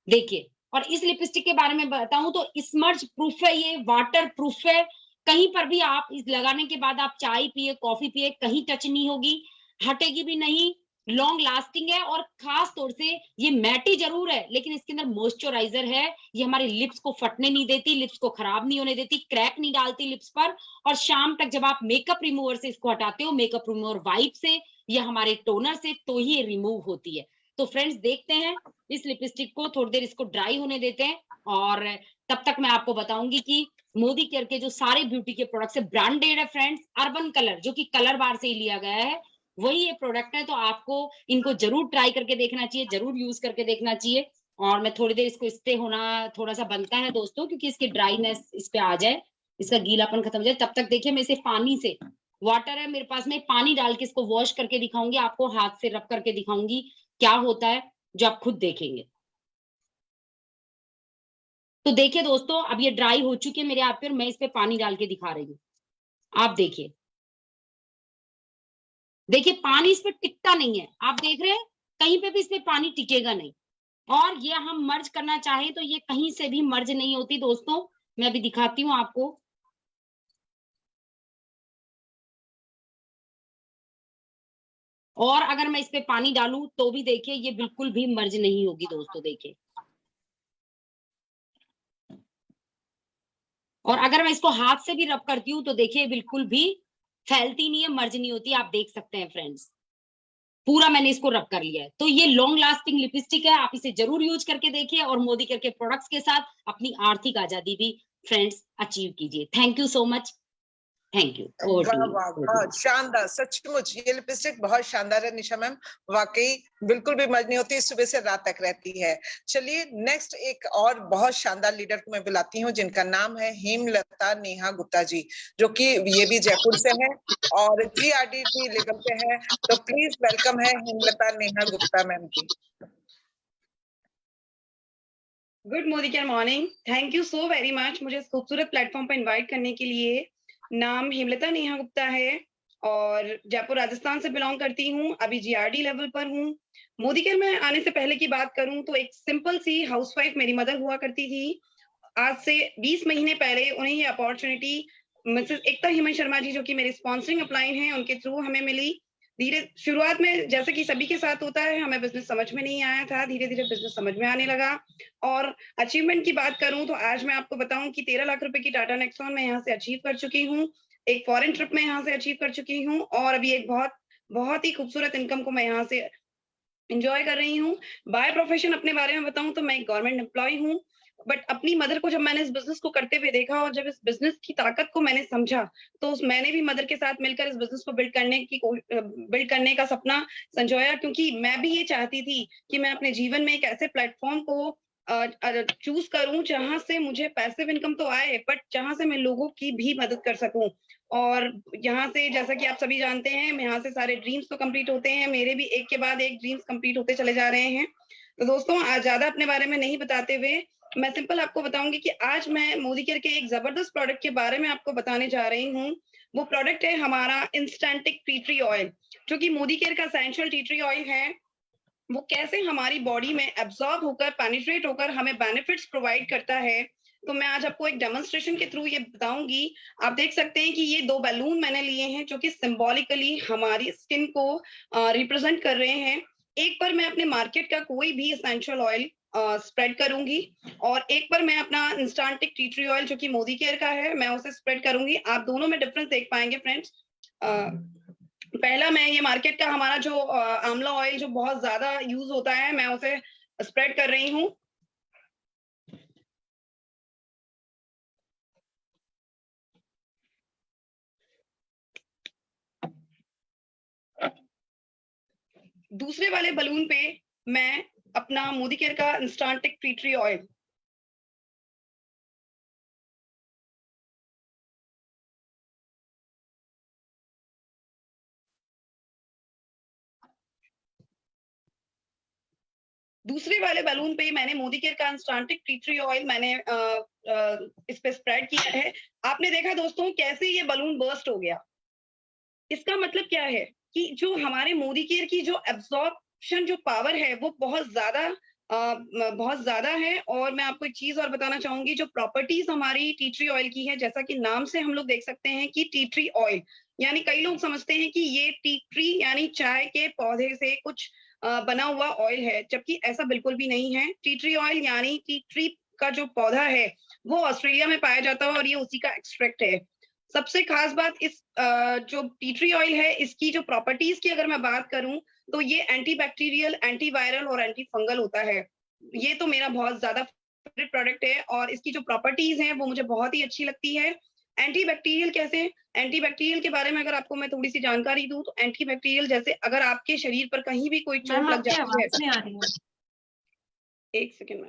देखिए। और इस लिपस्टिक के बारे में बताऊं तो स्मर्च प्रूफ है, ये वाटर प्रूफ है। कहीं पर भी आप इस लगाने के बाद आप चाय पिए, कॉफी पिए, कहीं टच नहीं होगी, हटेगी भी नहीं, लॉन्ग लास्टिंग है। और खास तौर से ये मैटी जरूर है, लेकिन इसके अंदर मॉइस्चराइजर है। ये हमारे लिप्स को फटने नहीं देती, लिप्स को खराब नहीं होने देती, क्रैक नहीं डालती लिप्स पर। और शाम तक जब आप मेकअप रिमूवर से इसको हटाते हो, मेकअप रिमूवर वाइप से या हमारे टोनर से, तो ही ये रिमूव होती है। तो फ्रेंड्स देखते हैं इस लिपस्टिक को, थोड़ी देर इसको ड्राई होने देते हैं। और तब तक मैं आपको बताऊंगी कि मोदी केयर के जो सारे ब्यूटी के प्रोडक्ट्स है, ब्रांडेड है फ्रेंड्स। अर्बन कलर, जो कि कलर बार से ही लिया गया है, वही ये प्रोडक्ट है। तो आपको इनको जरूर ट्राई करके देखना चाहिए, जरूर यूज करके देखना चाहिए। और मैं थोड़ी देर इसको स्टे होना थोड़ा सा बनता है दोस्तों, क्योंकि इसकी ड्राईनेस इस पे आ जाए, इसका गीलापन खत्म हो जाए। तब तक देखिए, मैं इसे पानी से, वाटर है मेरे पास में, पानी डाल के इसको वॉश करके दिखाऊंगी आपको, हाथ से रब करके दिखाऊंगी क्या होता है, जो आप खुद देखेंगे। तो देखिए दोस्तों, अब ये ड्राई हो चुकी है मेरे हाथ पे और मैं इस पे पानी डाल के दिखा रही हूँ। आप देखिए, देखिए पानी इस पे टिकता नहीं है, आप देख रहे हैं, कहीं पे भी इस पे पानी टिकेगा नहीं। और ये हम मर्ज करना चाहें तो ये कहीं से भी मर्ज नहीं होती दोस्तों। मैं अभी दिखाती हूँ आपको। और अगर मैं इस पे पानी डालूं तो भी देखिए, ये बिल्कुल भी मर्ज नहीं होगी दोस्तों, देखिए। और अगर मैं इसको हाथ से भी रब करती हूँ तो देखिए, बिल्कुल भी फैलती नहीं है, मर्ज नहीं होती, आप देख सकते हैं फ्रेंड्स। पूरा मैंने इसको रब कर लिया है। तो ये लॉन्ग लास्टिंग लिपस्टिक है, आप इसे जरूर यूज करके देखिए और मोदी केयर के प्रोडक्ट्स के साथ अपनी आर्थिक आजादी भी फ्रेंड्स अचीव कीजिए। Thank you so much. Thank you.
वाह वाह वाह, शानदार, सचमुच ये लिपस्टिक बहुत शानदार है निशा मैम, वाकई बिल्कुल भी मर्ज नहीं होती, सुबह से रात तक रहती है। चलिए नेक्स्ट एक और बहुत शानदार लीडर को मैं बुलाती हूँ, जिनका नाम है हेमलता नेहा गुप्ता जी, जो कि ये भी जयपुर से है और GRDT लेवल पे है। तो प्लीज वेलकम है हेमलता नेहा गुप्ता मैम की।
Good Modicare morning, thank you so very much मुझे इस खूबसूरत प्लेटफॉर्म पर इनवाइट करने के लिए। नाम हेमलता नेहा गुप्ता है और जयपुर राजस्थान से बिलोंग करती हूँ। अभी GRD लेवल पर हूँ। मोदिकेयर में आने से पहले की बात करूँ तो एक सिंपल सी हाउसवाइफ मेरी मदर हुआ करती थी। आज से 20 महीने पहले उन्हें ये अपॉर्चुनिटी मिसेस एकता हेमंत शर्मा जी, जो कि मेरे स्पॉन्सरिंग अपलाइन हैं, उनके थ्रू हमें मिली। धीरे शुरुआत में जैसे कि सभी के साथ होता है, हमें बिजनेस समझ में नहीं आया था, धीरे धीरे बिजनेस समझ में आने लगा। और अचीवमेंट की बात करूं तो आज मैं आपको बताऊं कि 13 लाख रुपए की टाटा नेक्सॉन मैं यहाँ से अचीव कर चुकी हूँ। एक फॉरेन ट्रिप में यहाँ से अचीव कर चुकी हूँ और अभी एक बहुत ही खूबसूरत इनकम को मैं यहाँ से एंजॉय कर रही हूँ। बाय प्रोफेशन अपने बारे में बताऊं तो मैं एक गवर्नमेंट एम्प्लॉय हूँ, बट अपनी मदर को जब मैंने इस बिजनेस को करते हुए देखा और जब इस बिजनेस की ताकत को मैंने समझा, तो मैंने भी मदर के साथ मिलकर इस बिजनेस को बिल्ड करने का सपना संजोया, क्योंकि मैं भी ये चाहती थी कि मैं अपने जीवन में एक ऐसे प्लेटफॉर्म को चूज करूं जहां से मुझे पैसिव इनकम तो आए, बट जहां से मैं लोगों की भी मदद कर सकूं। और यहाँ से जैसा कि आप सभी जानते हैं, यहाँ से सारे ड्रीम्स तो कंप्लीट होते हैं, मेरे भी एक के बाद एक ड्रीम्स कंप्लीट होते चले जा रहे हैं। तो दोस्तों, आज ज्यादा अपने बारे में नहीं बताते हुए मैं सिंपल आपको बताऊंगी कि आज मैं मोदिकेयर के एक जबरदस्त प्रोडक्ट के बारे में आपको बताने जा रही हूँ। वो प्रोडक्ट है हमारा इंस्टेंटिक टी ट्री ऑयल, जो कि मोदिकेयर का एसेंशियल टी ट्री ऑयल है। वो कैसे हमारी बॉडी में एब्जॉर्ब होकर, पेनिट्रेट होकर हमें बेनिफिट्स प्रोवाइड करता है, तो मैं आज आपको एक डेमोन्स्ट्रेशन के थ्रू ये बताऊंगी। आप देख सकते हैं कि ये 2 बैलून मैंने लिए हैं, जो कि सिंबॉलिकली हमारी स्किन को रिप्रेजेंट कर रहे हैं। एक पर मैं अपने मार्केट का कोई भी एसेंशियल ऑयल स्प्रेड करूंगी और एक पर मैं अपना इंस्टेंटिक टी ट्री ऑयल, जो कि मोदिकेयर का है, मैं उसे स्प्रेड करूंगी। आप दोनों में डिफरेंस देख पाएंगे फ्रेंड्स। पहला मैं ये मार्केट का हमारा जो आंवला ऑयल जो बहुत ज्यादा यूज होता है, मैं उसे स्प्रेड कर रही हूँ। दूसरे वाले बलून पे मैं अपना मोदिकेयर का इंस्टेंटिक टी ट्री ऑयल दूसरे वाले बैलून पे मैंने मोदिकेयर का इंस्टेंटिक टी ट्री ऑयल मैंने इस पे स्प्रेड किया है। आपने देखा दोस्तों कैसे ये बलून बर्स्ट हो गया। इसका मतलब क्या है कि जो हमारे मोदिकेयर की जो एब्जॉर्प्शन जो पावर है वो बहुत ज्यादा है। और मैं आपको एक चीज और बताना चाहूंगी, जो प्रॉपर्टीज हमारी टी ट्री ऑयल की है, जैसा कि नाम से हम लोग देख सकते हैं कि टी ट्री ऑयल, यानी कई लोग समझते हैं कि ये टी ट्री यानी चाय के पौधे से कुछ बना हुआ ऑयल है, जबकि ऐसा बिल्कुल भी नहीं है। टी ट्री ऑयल यानी टी ट्री का जो पौधा है वो ऑस्ट्रेलिया में पाया जाता है और ये उसी का एक्सट्रैक्ट है। सबसे खास बात इस जो टी ट्री ऑयल है, इसकी जो प्रॉपर्टीज की अगर मैं बात करूं तो ये एंटीबैक्टीरियल, एंटीवायरल और एंटी फंगल होता है। ये तो मेरा बहुत ज्यादा फेवरेट प्रोडक्ट है और इसकी जो प्रॉपर्टीज हैं वो मुझे बहुत ही अच्छी लगती है। एंटीबैक्टीरियल कैसे? एंटीबैक्टीरियल के बारे में अगर आपको मैं थोड़ी सी जानकारी दूं तो एंटीबैक्टीरियल जैसे अगर आपके शरीर पर कहीं भी कोई चोट लग जाती है।
नहीं आ रही है।
एक second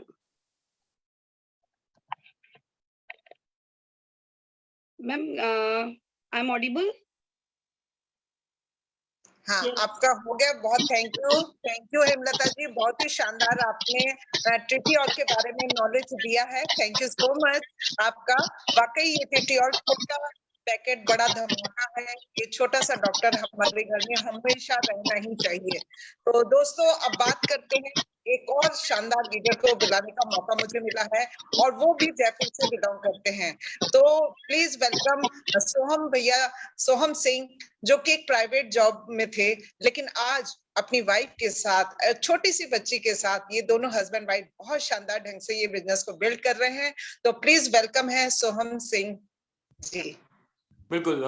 ma'am, I am audible?
हाँ, आपका हो गया। बहुत थैंक यू हेमलता जी, बहुत ही शानदार आपने टीटी ऑयल के बारे में नॉलेज दिया है। थैंक यू सो मच आपका। वाकई ये टीटी ऑयल छोटा पैकेट बड़ा धमाका है। ये छोटा सा डॉक्टर हमारे घर में हमेशा रहना ही चाहिए। तो दोस्तों, अब बात करते हैं, एक और शानदार लीडर को बुलाने का मौका मुझे मिला है और वो भी जयपुर से बिलोंग करते हैं। तो प्लीज वेलकम सोहम भैया, सोहम सिंह, जो कि एक प्राइवेट जॉब में थे, लेकिन आज अपनी वाइफ के साथ, छोटी सी बच्ची के साथ, ये दोनों हस्बैंड वाइफ बहुत शानदार ढंग से ये बिजनेस को बिल्ड कर रहे हैं। तो प्लीज वेलकम है सोहम सिंह जी।
बिल्कुल,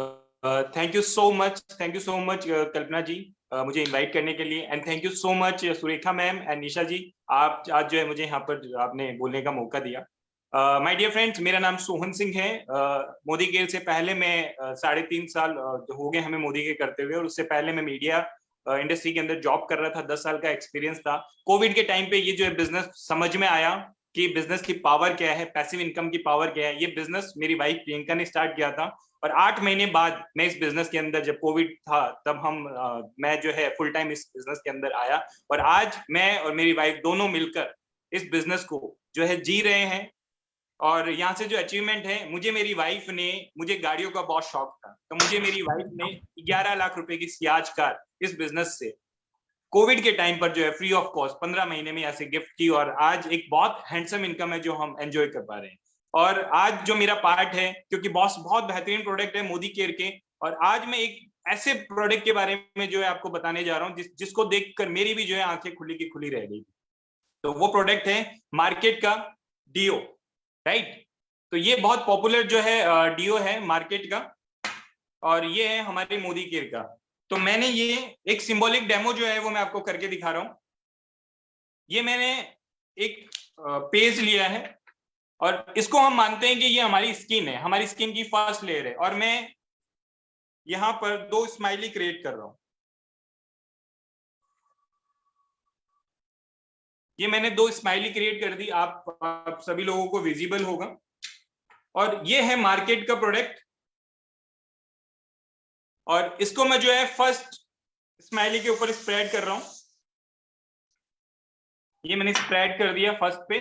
thank you so much Kalpana ji, मुझे इनवाइट करने के लिए। And thank you so much Surekha ma'am and Nisha ji, आप आज जो है मुझे यहाँ पर आपने बोलने का मौका दिया। माय डियर फ्रेंड्स, मेरा नाम सोहन सिंह है। मोदी केयर से पहले मैं 3.5 साल हो गए हमें मोदी केयर करते हुए, और उससे पहले मैं मीडिया इंडस्ट्री के अंदर जॉब कर रहा था। 10 साल का एक्सपीरियंस था। कोविड के टाइम पे ये जो है बिजनेस समझ में आया कि बिजनेस की पावर क्या है, पैसिव इनकम की पावर क्या है। ये बिजनेस मेरी वाइफ प्रियंका ने स्टार्ट किया था, और 8 महीने बाद मैं इस बिजनेस के अंदर, जब कोविड था तब मैं जो है फुल टाइम इस बिजनेस के अंदर आया, और आज मैं और मेरी वाइफ दोनों मिलकर इस बिजनेस को जो है जी रहे हैं। और यहाँ से जो अचीवमेंट है, मुझे गाड़ियों का बहुत शौक था, तो मुझे मेरी वाइफ ने 11 लाख रुपए की सियाज कार इस बिजनेस से कोविड के टाइम पर जो है फ्री ऑफ कॉस्ट 15 महीने में ऐसे गिफ्ट की, और आज एक बहुत हैंडसम इनकम है जो हम एंजॉय कर पा रहे हैं। और आज जो मेरा पार्ट है, क्योंकि बॉस बहुत बेहतरीन प्रोडक्ट है मोदी केयर के, और आज मैं एक ऐसे प्रोडक्ट के बारे में जो है आपको बताने जा रहा हूँ जिसको देखकर मेरी भी जो है आंखें खुली की खुली रह गई। तो वो प्रोडक्ट है मार्केट का डीओ, राइट। तो ये बहुत पॉपुलर जो है डीओ है मार्केट का, और ये है हमारे मोदी केयर का। तो मैंने ये एक सिंबॉलिक डेमो जो है वो मैं आपको करके दिखा रहा हूं। ये मैंने एक पेज लिया है, और इसको हम मानते हैं कि ये हमारी स्किन है, हमारी स्किन की फर्स्ट लेयर है, और मैं यहां पर 2 स्माइली क्रिएट कर रहा हूं। ये मैंने 2 स्माइली क्रिएट कर दी, आप सभी लोगों को विजिबल होगा। और ये है मार्केट का प्रोडक्ट, और इसको मैं जो है फर्स्ट स्माइली के ऊपर स्प्रेड कर रहा हूं। ये मैंने स्प्रेड कर दिया फर्स्ट पे,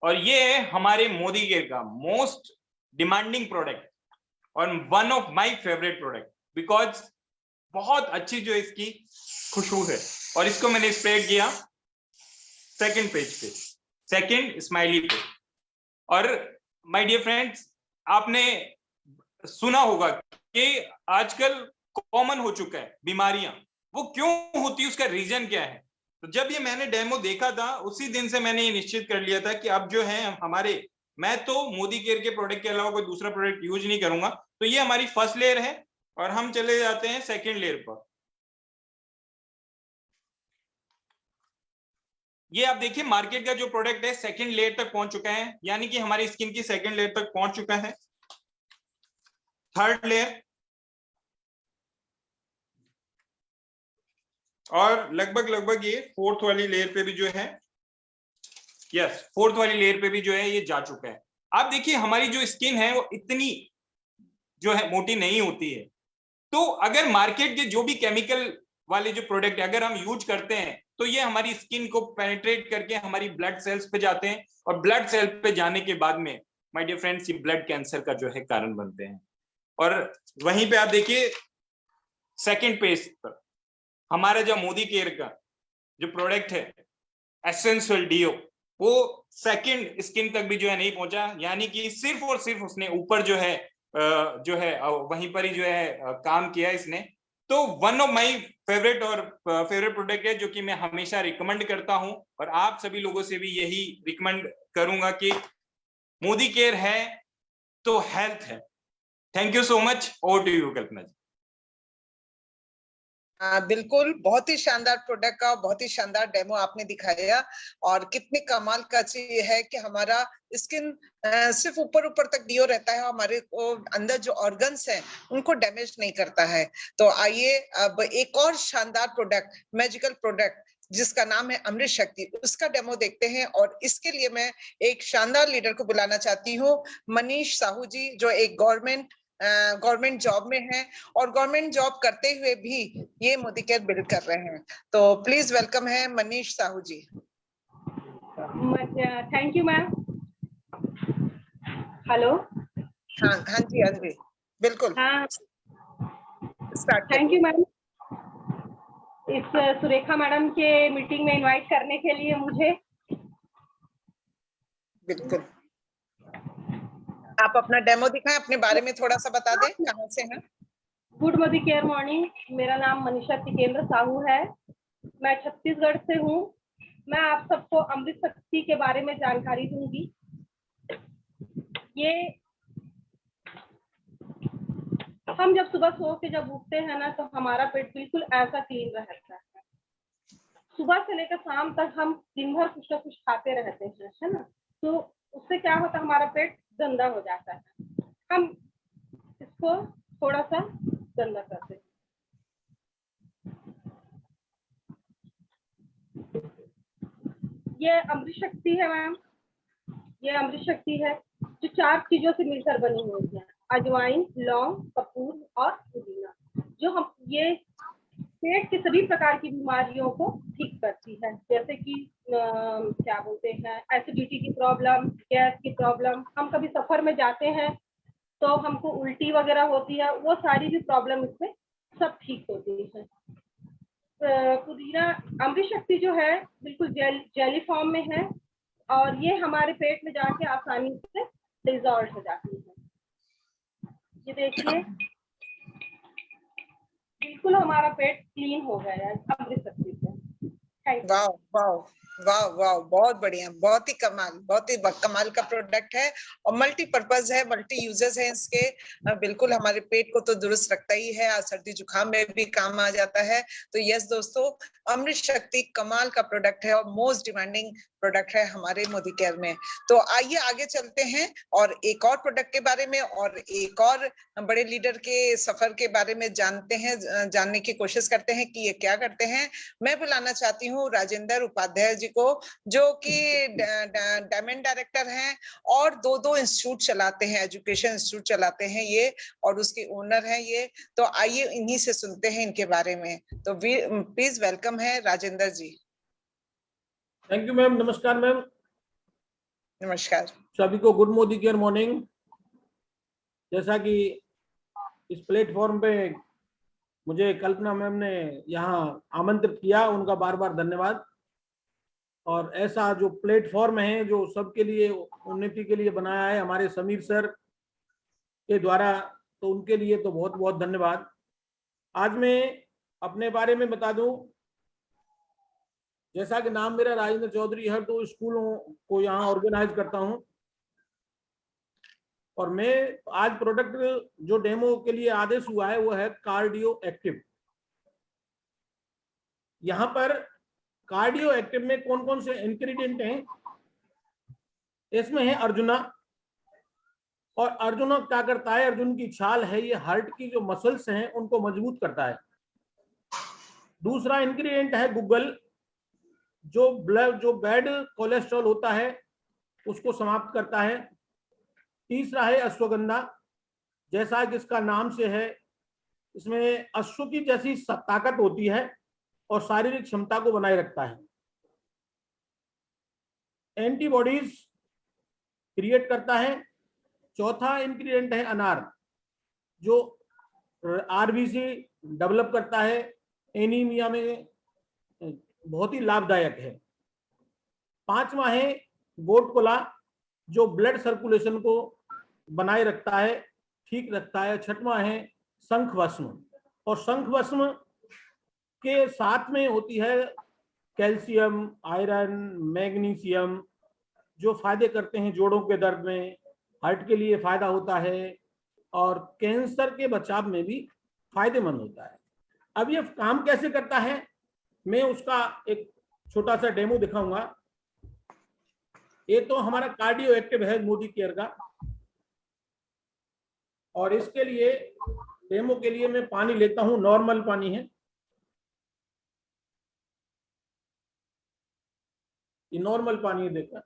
और ये है हमारे मोदी केयर का मोस्ट डिमांडिंग प्रोडक्ट और one of my favourite product, because बहुत अच्छी जो इसकी खुशबू है। और इसको मैंने स्प्रेड किया सेकंड पेज पे, सेकंड स्माइली पे। और माय डियर फ्रेंड्स, आपने सुना होगा कि आजकल कॉमन हो चुका है बीमारियां, वो क्यों होती है, उसका रीजन क्या है। तो जब ये मैंने डेमो देखा था, उसी दिन से मैंने ये निश्चित कर लिया था कि अब जो है मैं तो मोदी केयर के प्रोडक्ट के अलावा कोई दूसरा प्रोडक्ट यूज नहीं करूंगा। तो ये हमारी फर्स्ट लेयर है, और हम चले जाते हैं सेकेंड लेयर पर। ये आप देखिए, मार्केट का जो प्रोडक्ट है सेकेंड लेयर तक पहुंच चुका है, यानी कि हमारी स्किन की सेकेंड लेयर तक पहुंच चुका है। थर्ड लेयर, और लगभग ये फोर्थ वाली लेयर पे भी जो है, यस, फोर्थ वाली लेयर पे भी जो है ये जा चुका है। आप देखिए, हमारी जो स्किन है वो इतनी जो है मोटी नहीं होती है। तो अगर मार्केट के जो भी केमिकल वाले जो प्रोडक्ट अगर हम यूज करते हैं, तो ये हमारी स्किन को पेनिट्रेट करके हमारी ब्लड सेल्स पे जाते हैं, और ब्लड सेल पे जाने के बाद में माय डियर फ्रेंड्स, ये ब्लड कैंसर का जो है कारण बनते हैं। और वहीं पे आप देखिए सेकंड पेज पर हमारा जो मोदी केयर का जो प्रोडक्ट है एसेंशियल डीओ, वो सेकंड स्किन तक भी जो है नहीं पहुंचा, यानी कि सिर्फ और सिर्फ उसने ऊपर जो है वहीं पर ही जो है काम किया इसने। तो one of my favourite product है, जो कि मैं हमेशा रिकमेंड करता हूं, और आप सभी लोगों से भी यही रिकमेंड करूंगा कि मोदी केयर है तो हेल्थ है। Thank you so much. Over to you Kalpana ji.
बिल्कुल, बहुत ही शानदार प्रोडक्ट का बहुत ही शानदार डेमो आपने दिखाया, और कितनी कमाल का चीज है कि हमारा स्किन सिर्फ ऊपर ऊपर तक डीओ रहता है, हमारे को अंदर जो ऑर्गन्स हैं उनको डैमेज नहीं करता है। तो आइए अब एक और शानदार प्रोडक्ट, मैजिकल प्रोडक्ट जिसका नाम है अमृत शक्ति, उसका डेमो देखते हैं। और इसके लिए मैं एक शानदार लीडर को बुलाना चाहती हूँ, मनीष साहू जी, जो एक गवर्नमेंट जॉब में है, और गवर्नमेंट जॉब करते हुए भी ये मोदी केयर बिल्ड कर रहे हैं। तो प्लीज वेलकम है Manish Sahu ji.
Thank you ma'am. Hello.
हाँ जी बिल्कुल।
हाँ,
स्टार्ट।
थैंक यू मैम इस सुरेखा मैडम के मीटिंग में इनवाइट करने के लिए मुझे।
बिल्कुल, आप अपना डेमो दिखाएं, अपने बारे में थोड़ा सा बता दें, कहाँ से हैं।
गुड मोदी केयर मॉर्निंग, मेरा नाम मनीषा टिकेंद्र साहू है, मैं छत्तीसगढ़ से हूँ। मैं आप सबको अमृत शक्ति के बारे में जानकारी दूंगी। ये हम जब सुबह सो के जब उठते हैं ना, तो हमारा पेट बिल्कुल ऐसा क्लीन रहता है। सुबह से लेकर शाम तक हम दिन भर कुछ ना कुछ खाते रहते हैं, है ना। तो उससे क्या होता है, हमारा पेट गंदा हो जाता है। हम इसको थोड़ा सा गंदा करते हैं। ये अमृत शक्ति है मैम, ये अमृत शक्ति है जो 4 चीजों से मिलकर बनी हुई है, अजवाइन, लौंग, कपूर और पुदीना, जो हम ये पेट की सभी प्रकार की बीमारियों को ठीक करती है, जैसे कि क्या बोलते हैं, एसिडिटी की प्रॉब्लम, गैस की प्रॉब्लम। हम कभी सफर में जाते हैं तो हमको उल्टी वगैरह होती है, वो सारी भी प्रॉब्लम इसमें सब ठीक होती है। पुदीना अमृत शक्ति जो है बिल्कुल जेली फॉर्म में है और ये हमारे पेट में जाके आसानी से डिसॉल्व हो जाती है। ये देखिए बिल्कुल हमारा पेट क्लीन हो गया है अमृत शक्ति से। Thank you.
वाह वाह वाह वाह, बहुत बढ़िया, बहुत ही कमाल का प्रोडक्ट है और मल्टीपर्पज है, मल्टी यूजेस है इसके। बिल्कुल हमारे पेट को तो दुरुस्त रखता ही है, सर्दी जुकाम में भी काम आ जाता है। तो यस दोस्तों, अमृत शक्ति कमाल का प्रोडक्ट है और मोस्ट डिमांडिंग प्रोडक्ट है हमारे मोदी केयर में। तो आइए आगे चलते हैं और एक और प्रोडक्ट के बारे में और एक और बड़े लीडर के सफर के बारे में जानते हैं, जानने की कोशिश करते हैं कि ये क्या करते हैं। मैं बुलाना चाहती हूँ राजेंद्र उपाध्याय जी को, जो कि डायमंड डायरेक्टर हैं और 2 इंस्टीट्यूट चलाते हैं, एजुकेशन इंस्टीट्यूट चलाते हैं ये, और उसके ओनर हैं ये। तो आइए इन्हीं से सुनते हैं इनके बारे में। तो प्लीज वेलकम है Rajendra ji.
Thank you ma'am. नमस्कार मैम।
नमस्कार
सभी को गुड मोदी केयर मॉर्निंग। जैसा कि इस प्लेटफॉर्म पे मुझे कल्पना मैम ने यहाँ आमंत्रित किया, उनका बार बार धन्यवाद। और ऐसा जो प्लेटफॉर्म है जो सबके लिए उन्नति के लिए बनाया है हमारे समीर सर के द्वारा, तो उनके लिए तो बहुत बहुत धन्यवाद। आज मैं अपने बारे में बता दूं, जैसा कि नाम मेरा राजेंद्र चौधरी है, तो स्कूलों को यहाँ ऑर्गेनाइज करता हूँ। और मैं आज प्रोडक्ट जो डेमो के लिए आदेश हुआ है वो है कार्डियो एक्टिव। यहाँ पर कार्डियो एक्टिव में कौन कौन से इंग्रेडिएंट हैं, इसमें है अर्जुना। और अर्जुना क्या करता है, अर्जुन की छाल है, ये हार्ट की जो मसल्स हैं उनको मजबूत करता है। दूसरा इंग्रेडिएंट है गूगल, जो बैड कोलेस्ट्रॉल होता है उसको समाप्त करता है। तीसरा है अश्वगंधा, जैसा कि इसका नाम से है, इसमें अश्व की जैसी ताकत होती है और शारीरिक क्षमता को बनाए रखता है। एंटीबॉडीज क्रिएट करता है। चौथा इंग्रेडिएंट है अनार, जो आरबीसी डेवलप करता है, एनीमिया में बहुत ही लाभदायक है। पांचवा है गोट कोला, जो ब्लड सर्कुलेशन को बनाए रखता है, ठीक रखता है। छठवां है शंख भस्म, और शंख भस्म के साथ में होती है कैल्शियम, आयरन, मैग्नीशियम, जो फायदे करते हैं जोड़ों के दर्द में, हार्ट के लिए फायदा होता है और कैंसर के बचाव में भी फायदेमंद होता है। अब ये काम कैसे करता है, मैं उसका एक छोटा सा डेमो दिखाऊंगा। ये तो हमारा कार्डियो एक्टिव है मोदी केयर का, और इसके लिए डेमो के लिए मैं पानी लेता हूं, नॉर्मल पानी है, ये नॉर्मल पानी है। देखा,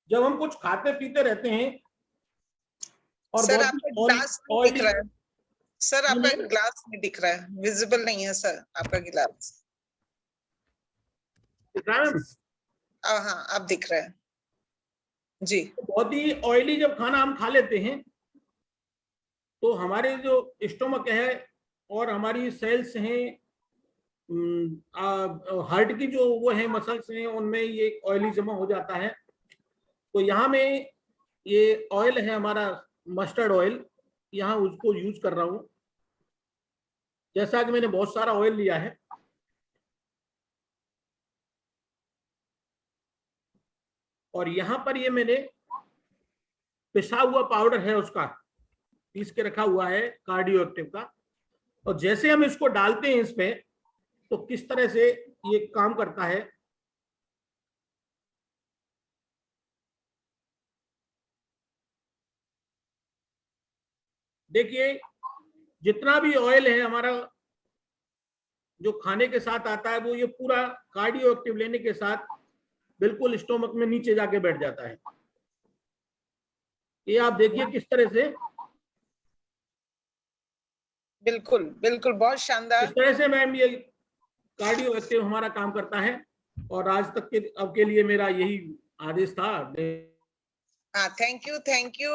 जब हम कुछ खाते पीते रहते हैं और
सर आपका ग्लास नहीं दिख रहा है, सर आपका ग्लास नहीं दिख रहा है, विजिबल नहीं है सर आपका गिलास। हाँ आप दिख रहे हैं जी।
बहुत ही ऑयली जब खाना हम खा लेते हैं तो हमारे जो स्टोमक है और हमारी सेल्स हैं, हार्ट की जो वो है मसल्स हैं, उनमें ये ऑयली जमा हो जाता है। तो यहाँ में ये ऑयल है हमारा मस्टर्ड ऑयल, यहाँ उसको यूज कर रहा हूँ। जैसा कि मैंने बहुत सारा ऑयल लिया है, और यहाँ पर ये मैंने पिसा हुआ पाउडर है उसका पीस के रखा हुआ है कार्डियो एक्टिव का। और जैसे हम इसको डालते हैं इस पे, तो किस तरह से ये काम करता है। देखिए, जितना भी ऑयल है हमारा जो खाने के साथ आता है, वो ये पूरा कार्डियो एक्टिव लेने के साथ बिल्कुल स्टोमक में नीचे जाके बैठ जाता है। ये आप देखिए किस तरह से,
बिल्कुल बिल्कुल, बहुत शानदार।
इस तरह से मैम ये कार्डियो एक्टिव हमारा काम करता है। और आज तक के अब के लिए मेरा यही आदेश था।
थैंक यू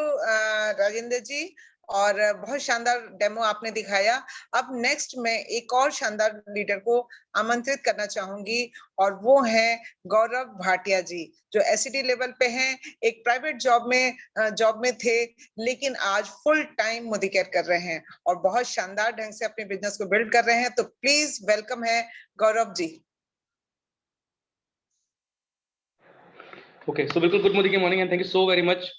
राजेंद्र जी, और बहुत शानदार डेमो आपने दिखाया। अब नेक्स्ट मैं एक और शानदार लीडर को आमंत्रित करना चाहूंगी, और वो है गौरव भाटिया जी, जो एसईडी लेवल पे हैं, एक प्राइवेट जॉब में थे, लेकिन आज फुल टाइम मोदी केयर कर रहे हैं और बहुत शानदार ढंग से अपने बिजनेस को बिल्ड कर रहे हैं। तो प्लीज वेलकम है गौरव जी।
ओके, सो बिल्कुल good morning and thank you so very much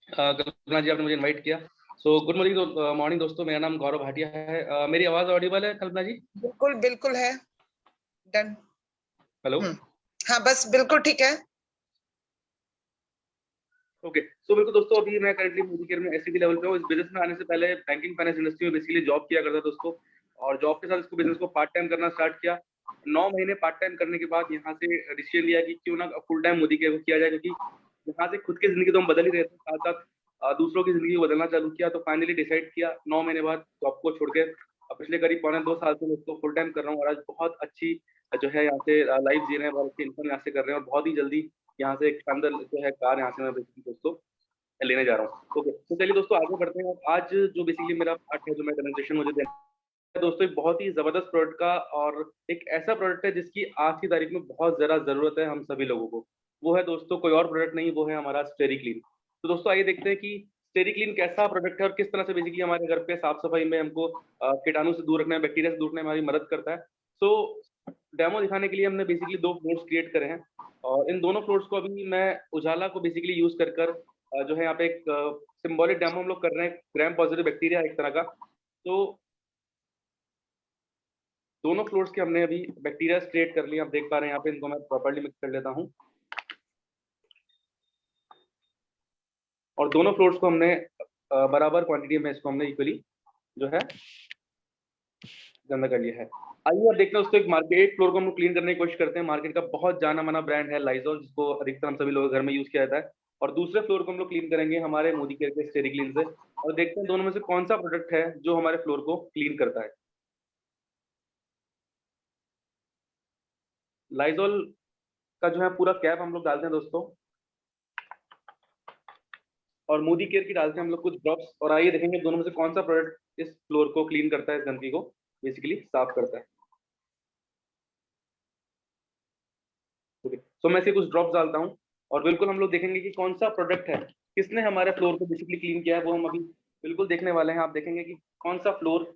Kalpana ji, आपने मुझे इनवाइट किया। सो गुड मॉर्निंग दोस्तों, मेरा नाम गौरव भाटिया है। मेरी आवाज ऑडिबल है कल्पना जी?
बिल्कुल बिल्कुल है, डन।
हेलो,
हाँ बस बिल्कुल ठीक है।
ओके, सो बिल्कुल दोस्तों, अभी मैं करंटली मोदी केयर में एसईडी लेवल पे हूँ। इस बिजनेस में आने से पहले बैंकिंग फाइनेंस इंडस्ट्री में बेसिकली जॉब किया करता दोस्तों, और जॉब के साथ इसको बिजनेस को पार्ट टाइम करना स्टार्ट किया। 9 महीने पार्ट टाइम करने के बाद यहाँ से डिसीजन लिया कि क्यों ना फुल टाइम मोदी केयर को किया जाए, क्योंकि यहाँ से खुद की जिंदगी तो हम बदल ही रहे थे, साथ साथ दूसरों की जिंदगी को बदलना चालू किया। तो फाइनली डिसाइड किया 9 महीने बाद जॉब को छोड़ के पिछले करीब 1.25 साल से मैं इसको फुल टाइम कर रहा हूँ, और आज बहुत अच्छी जो है यहाँ से लाइफ जी रहे हैं, बहुत अच्छी इनकम यहाँ से कर रहे हैं, और बहुत ही जल्दी यहाँ से एक शानदार जो है कार यहाँ से मैं दोस्तों लेने जा रहा हूँ। ओके, तो चलिए दोस्तों आगे बढ़ते हैं। आज जो बेसिकली मेरा पार्ट है, जो मैं डेमोन्स्ट्रेशन मुझे देना है दोस्तों, एक बहुत ही जबरदस्त प्रोडक्ट का, और एक ऐसा प्रोडक्ट है जिसकी आज की तारीख में बहुत ज्यादा जरूरत है हम सभी लोगों को। वो है दोस्तों कोई और प्रोडक्ट नहीं, वो है हमारा स्टेरी क्लीन। तो दोस्तों आइए देखते हैं कि स्टेरी क्लीन कैसा प्रोडक्ट है और किस तरह से बेसिकली हमारे घर पे साफ सफाई में हमको कीटाणु से दूर रखने में, बैक्टीरिया से दूर रखने में हमारी मदद करता है। सो डेमो दिखाने के लिए हमने बेसिकली 2 फ्लोर्स क्रिएट करे हैं, और इन दोनों फ्लोर्स को अभी मैं उजाला को बेसिकली यूज कर जो है यहाँ पे एक सिंबॉलिक डेमो हम लोग कर रहे हैं, ग्राम पॉजिटिव बैक्टीरिया एक तरह का। तो दोनों फ्लोर्स के हमने अभी बैक्टीरिया क्रिएट कर लिए, आप देख पा रहे हैं यहाँ पे। इनको मैं प्रॉपर्ली मिक्स कर लेता हूँ, और दोनों फ्लोर्स को हमने बराबर क्वांटिटी में इसको हमने इक्वली जो है गंदा कर लिया है। आइए अब देखते हैं दोस्तों, एक मार्केट फ्लोर को हम क्लीन करने की कोशिश करते हैं। मार्केट का बहुत जाना माना ब्रांड है लाइजॉल, जिसको अधिकतर हम सभी लोग घर में यूज किया जाता है। और दूसरे फ्लोर को हम लोग क्लीन करेंगे हमारे मोदी केयर के स्टेरी क्लीन से, और देखते हैं दोनों में से कौन सा प्रोडक्ट है जो हमारे फ्लोर को क्लीन करता है। लाइजॉल का जो है पूरा कैप हम लोग डालते हैं दोस्तों, और मोदी केयर की डालते हैं हम लोग कुछ ड्रॉप्स, और आइए देखेंगे दोनों में से कौन सा प्रोडक्ट इस फ्लोर को क्लीन करता है, इस गंदगी को बेसिकली साफ करता है। ओके, तो मैं इसे कुछ ड्रॉप्स डालता हूँ, और बिल्कुल हम लोग देखेंगे कि कौन सा प्रोडक्ट है, किसने हमारे फ्लोर को बेसिकली क्लीन किया है, वो हम अभी बिल्कुल देखने वाले हैं। आप देखेंगे कि कौन सा फ्लोर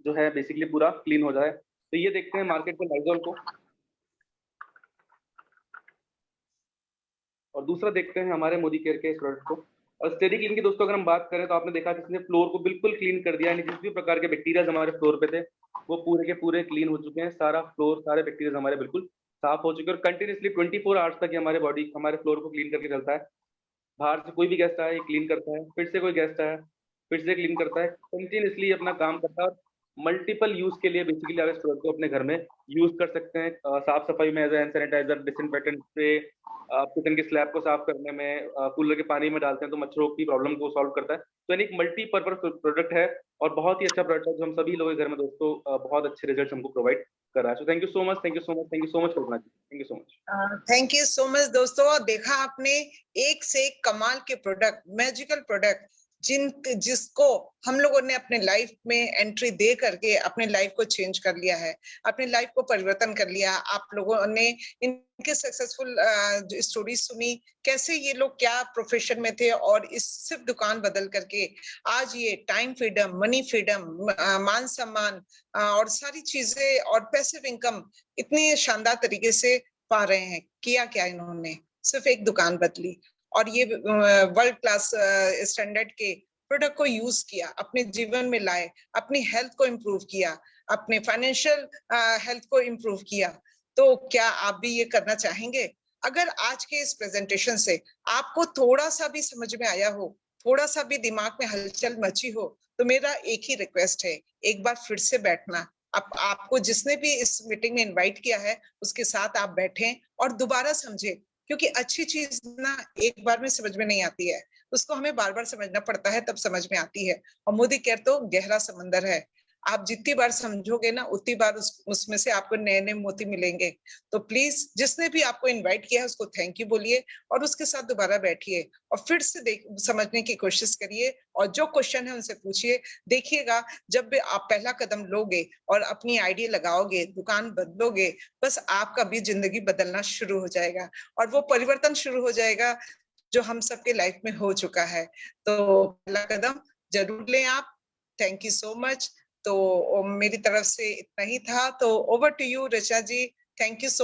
जो है बेसिकली पूरा क्लीन हो जाए। तो ये देखते हैं मार्केट के लाइजॉल को, और दूसरा देखते हैं हमारे मोदी केयर के प्रोडक्ट को। और स्टेरी क्लीन की दोस्तों अगर हम बात करें, तो आपने देखा कि इसने फ्लोर को बिल्कुल क्लीन कर दिया, यानी जिस भी प्रकार के बैक्टीरिया हमारे फ्लोर पे थे वो पूरे के पूरे क्लीन हो चुके हैं। सारा फ्लोर, सारे बैक्टीरिया हमारे बिल्कुल साफ हो चुके हैं, और कंटिन्यूसली 24 आवर्स तक हमारे बॉडी हमारे फ्लोर को क्लीन करके चलता है। बाहर से कोई भी गेस्ट आए क्लीन करता है, फिर से कोई गेस्ट आया फिर से क्लीन करता है, कंटिन्यूसली अपना काम करता है। मल्टीपल यूज के लिए बेसिकली आप इस प्रोडक्ट को अपने घर में यूज कर सकते हैं। साफ सफाई में as hand sanitiser, disinfectant spray, kitchen के स्लैब को साफ करने में, कूलर के पानी में डालते हैं तो मच्छरों की प्रॉब्लम को सॉल्व करता है। तो यानी एक मल्टीपर्पज प्रोडक्ट है, और बहुत ही अच्छा प्रोडक्ट है जो हम सभी लोगों के घर में दोस्तों बहुत अच्छे रिजल्ट हमको प्रोवाइड कर रहा है। So thank you so much, thank you so much, thank you so much Kalpana ji, thank you so much.
Thank you so much दोस्तों। देखा आपने, एक से एक कमाल के प्रोडक्ट, मैजिकल प्रोडक्ट, जिसको हम लोगों ने अपने लाइफ में एंट्री दे करके अपने लाइफ को चेंज कर लिया है, अपने लाइफ को परिवर्तन कर लिया। आप लोगों ने इनके सक्सेसफुल स्टोरी सुनी, कैसे ये लोग क्या प्रोफेशन में थे और इस सिर्फ दुकान बदल करके आज ये टाइम फ्रीडम, मनी फ्रीडम, मान सम्मान और सारी चीजें और पैसिव इनकम इतनी शानदार तरीके से पा रहे हैं। किया क्या इन्होंने? सिर्फ एक दुकान बदली और ये वर्ल्ड क्लास स्टैंडर्ड के प्रोडक्ट को यूज किया, अपने जीवन में लाए, अपनी हेल्थ को इम्प्रूव किया, अपने फाइनेंशियल हेल्थ को इम्प्रूव किया। तो क्या आप भी ये करना चाहेंगे? अगर आज के इस प्रेजेंटेशन से आपको थोड़ा सा भी समझ में आया हो, थोड़ा सा भी दिमाग में हलचल मची हो, तो मेरा एक ही रिक्वेस्ट है, एक बार फिर से बैठना। आपको जिसने भी इस मीटिंग में इनवाइट किया है उसके साथ आप बैठें और दोबारा समझें, क्योंकि अच्छी चीज ना एक बार में समझ में नहीं आती है, उसको हमें बार बार समझना पड़ता है, तब समझ में आती है। और मोदी केयर तो गहरा समंदर है, आप जितनी बार समझोगे ना उतनी बार उसमें से आपको नए नए मोती मिलेंगे। तो प्लीज जिसने भी आपको इनवाइट किया है उसको थैंक यू बोलिए और उसके साथ दोबारा बैठिए और फिर से समझने की कोशिश करिए और जो क्वेश्चन है उनसे पूछिए। देखिएगा जब भी आप पहला कदम लोगे और अपनी आइडिया लगाओगे, दुकान बदलोगे, बस आपका भी जिंदगी बदलना शुरू हो जाएगा और वो परिवर्तन शुरू हो जाएगा जो हम सबके लाइफ में हो चुका है। तो पहला कदम जरूर लें आप। Thank you so much. तो मेरी तरफ से इतना ही था। तो over to you Richa ji. Thank you so